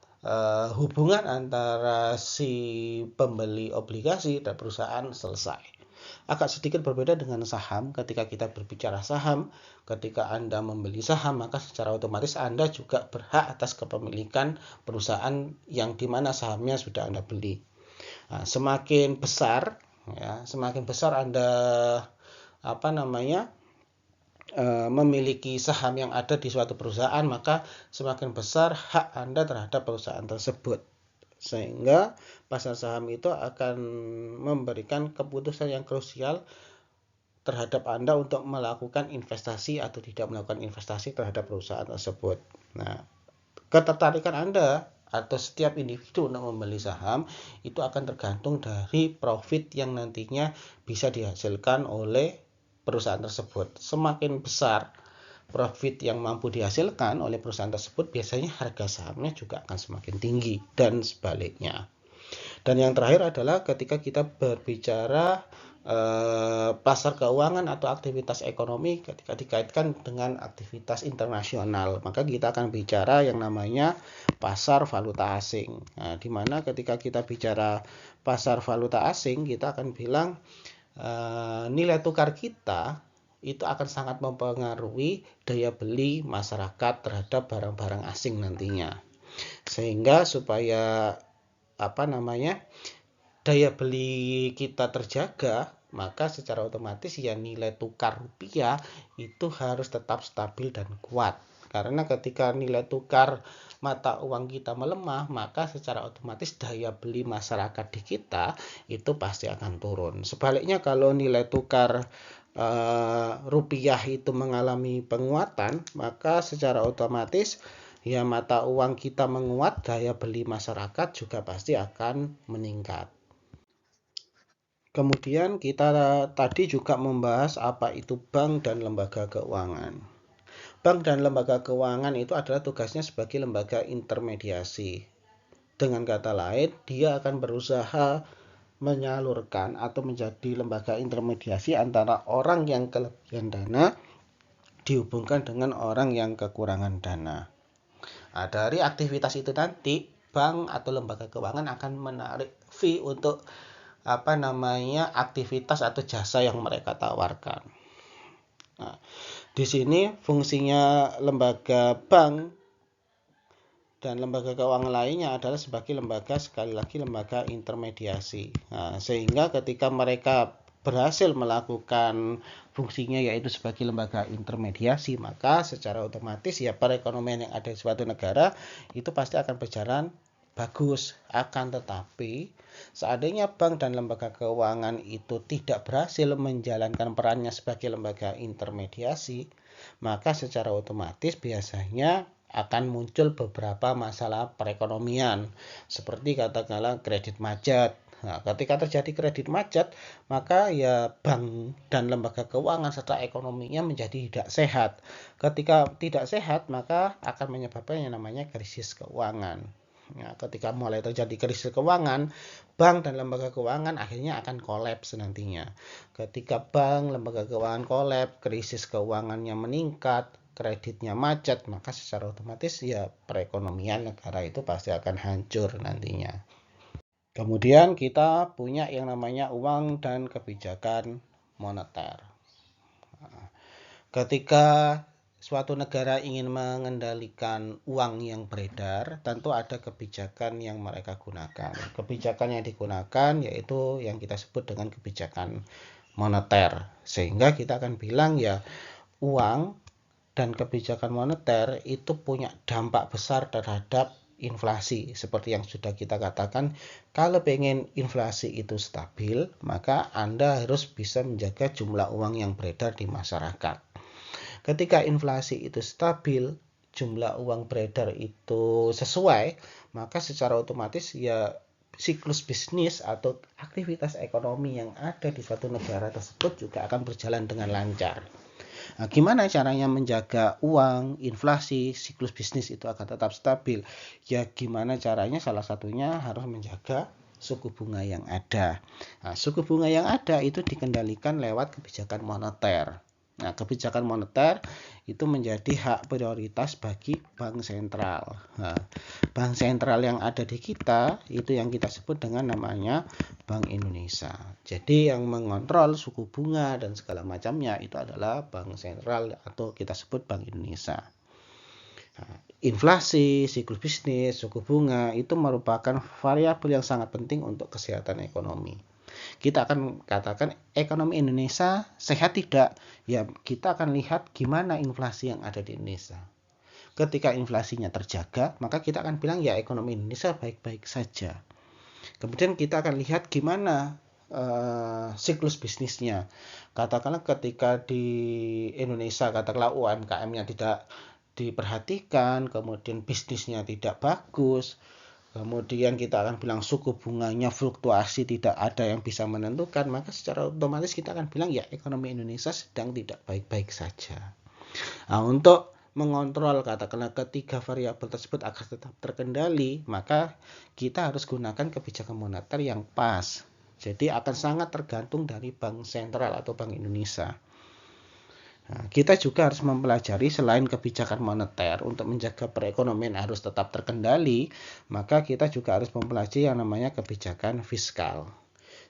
[SPEAKER 1] hubungan antara si pembeli obligasi dan perusahaan selesai. Agak sedikit berbeda dengan saham. Ketika kita berbicara saham, ketika Anda membeli saham, maka secara otomatis Anda juga berhak atas kepemilikan perusahaan yang dimana sahamnya sudah Anda beli. Nah, semakin besar Anda memiliki saham yang ada di suatu perusahaan, maka semakin besar hak Anda terhadap perusahaan tersebut. Sehingga pasar saham itu akan memberikan keputusan yang krusial terhadap Anda untuk melakukan investasi atau tidak melakukan investasi terhadap perusahaan tersebut. Nah, ketertarikan Anda atau setiap individu untuk membeli saham itu akan tergantung dari profit yang nantinya bisa dihasilkan oleh perusahaan tersebut. Semakin besar profit yang mampu dihasilkan oleh perusahaan tersebut, biasanya harga sahamnya juga akan semakin tinggi dan sebaliknya. Dan yang terakhir adalah ketika kita berbicara pasar keuangan atau aktivitas ekonomi ketika dikaitkan dengan aktivitas internasional, maka kita akan bicara yang namanya pasar valuta asing. Nah, di mana ketika kita bicara pasar valuta asing, kita akan bilang nilai tukar kita itu akan sangat mempengaruhi daya beli masyarakat terhadap barang-barang asing nantinya. Sehingga supaya daya beli kita terjaga, maka secara otomatis ya nilai tukar rupiah itu harus tetap stabil dan kuat. Karena ketika nilai tukar mata uang kita melemah, maka secara otomatis daya beli masyarakat di kita itu pasti akan turun. Sebaliknya kalau nilai tukar rupiah itu mengalami penguatan, maka secara otomatis ya mata uang kita menguat, daya beli masyarakat juga pasti akan meningkat. Kemudian kita tadi juga membahas apa itu bank dan lembaga keuangan. Bank dan lembaga keuangan itu adalah tugasnya sebagai lembaga intermediasi. Dengan kata lain, dia akan berusaha menyalurkan atau menjadi lembaga intermediasi antara orang yang kelebihan dana dihubungkan dengan orang yang kekurangan dana. Nah, dari aktivitas itu nanti, bank atau lembaga keuangan akan menarik fee untuk aktivitas atau jasa yang mereka tawarkan. Nah, di sini fungsinya lembaga bank dan lembaga keuangan lainnya adalah sebagai lembaga, sekali lagi lembaga intermediasi. Nah, sehingga ketika mereka berhasil melakukan fungsinya yaitu sebagai lembaga intermediasi, maka secara otomatis ya perekonomian yang ada di suatu negara itu pasti akan berjalan bagus. Akan tetapi seandainya bank dan lembaga keuangan itu tidak berhasil menjalankan perannya sebagai lembaga intermediasi, maka secara otomatis biasanya akan muncul beberapa masalah perekonomian, seperti katakanlah kredit macet. Nah, ketika terjadi kredit macet, maka ya bank dan lembaga keuangan serta ekonominya menjadi tidak sehat. Ketika tidak sehat, maka akan menyebabkan yang namanya krisis keuangan. Nah, ketika mulai terjadi krisis keuangan, bank dan lembaga keuangan akhirnya akan kolaps nantinya. Ketika bank, lembaga keuangan kolaps, krisis keuangannya meningkat, kreditnya macet, maka secara otomatis ya perekonomian negara itu pasti akan hancur nantinya. Kemudian kita punya yang namanya uang dan kebijakan moneter. Ketika suatu negara ingin mengendalikan uang yang beredar, tentu ada kebijakan yang mereka gunakan. Kebijakan yang digunakan yaitu yang kita sebut dengan kebijakan moneter. Sehingga kita akan bilang ya uang dan kebijakan moneter itu punya dampak besar terhadap inflasi. Seperti yang sudah kita katakan, kalau pengen inflasi itu stabil, maka Anda harus bisa menjaga jumlah uang yang beredar di masyarakat. Ketika inflasi itu stabil, jumlah uang beredar itu sesuai, maka secara otomatis ya siklus bisnis atau aktivitas ekonomi yang ada di suatu negara tersebut juga akan berjalan dengan lancar. Nah, gimana caranya menjaga uang, inflasi, siklus bisnis itu akan tetap stabil? Ya gimana caranya? Salah satunya harus menjaga suku bunga yang ada. Nah, suku bunga yang ada itu dikendalikan lewat kebijakan moneter. Nah, kebijakan moneter itu menjadi hak prioritas bagi bank sentral. Nah, bank sentral yang ada di kita itu yang kita sebut dengan namanya Bank Indonesia. Jadi yang mengontrol suku bunga dan segala macamnya itu adalah bank sentral atau kita sebut Bank Indonesia. Nah, inflasi, siklus bisnis, suku bunga itu merupakan variabel yang sangat penting untuk kesehatan ekonomi. kita akan katakan ekonomi Indonesia sehat tidak? Ya, kita akan lihat gimana inflasi yang ada di Indonesia. Ketika inflasinya terjaga, maka kita akan bilang ya ekonomi Indonesia baik-baik saja. Kemudian kita akan lihat gimana siklus bisnisnya. Katakanlah ketika di Indonesia, katakanlah UMKM-nya tidak diperhatikan, kemudian bisnisnya tidak bagus, kemudian kita akan bilang suku bunganya fluktuasi, tidak ada yang bisa menentukan, maka secara otomatis kita akan bilang ya ekonomi Indonesia sedang tidak baik-baik saja. Nah, untuk mengontrol katakanlah ketiga variabel tersebut agar tetap terkendali, maka kita harus gunakan kebijakan moneter yang pas. Jadi akan sangat tergantung dari Bank Sentral atau Bank Indonesia. Nah, kita juga harus mempelajari selain kebijakan moneter untuk menjaga perekonomian harus tetap terkendali, maka kita juga harus mempelajari yang namanya kebijakan fiskal.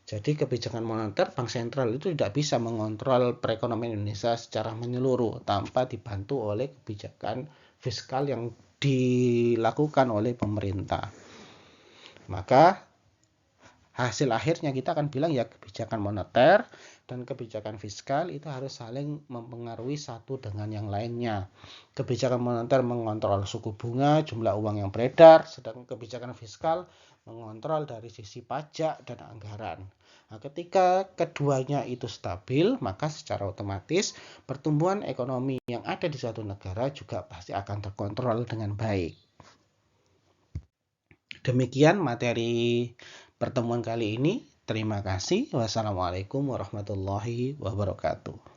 [SPEAKER 1] Jadi kebijakan moneter Bank Sentral itu tidak bisa mengontrol perekonomian Indonesia secara menyeluruh tanpa dibantu oleh kebijakan fiskal yang dilakukan oleh pemerintah. Maka hasil akhirnya kita akan bilang ya kebijakan moneter dan kebijakan fiskal itu harus saling mempengaruhi satu dengan yang lainnya. Kebijakan moneter mengontrol suku bunga, jumlah uang yang beredar, sedangkan kebijakan fiskal mengontrol dari sisi pajak dan anggaran. Nah, ketika keduanya itu stabil, maka secara otomatis pertumbuhan ekonomi yang ada di suatu negara juga pasti akan terkontrol dengan baik. Demikian materi pertemuan kali ini. Terima kasih. Wassalamualaikum warahmatullahi wabarakatuh.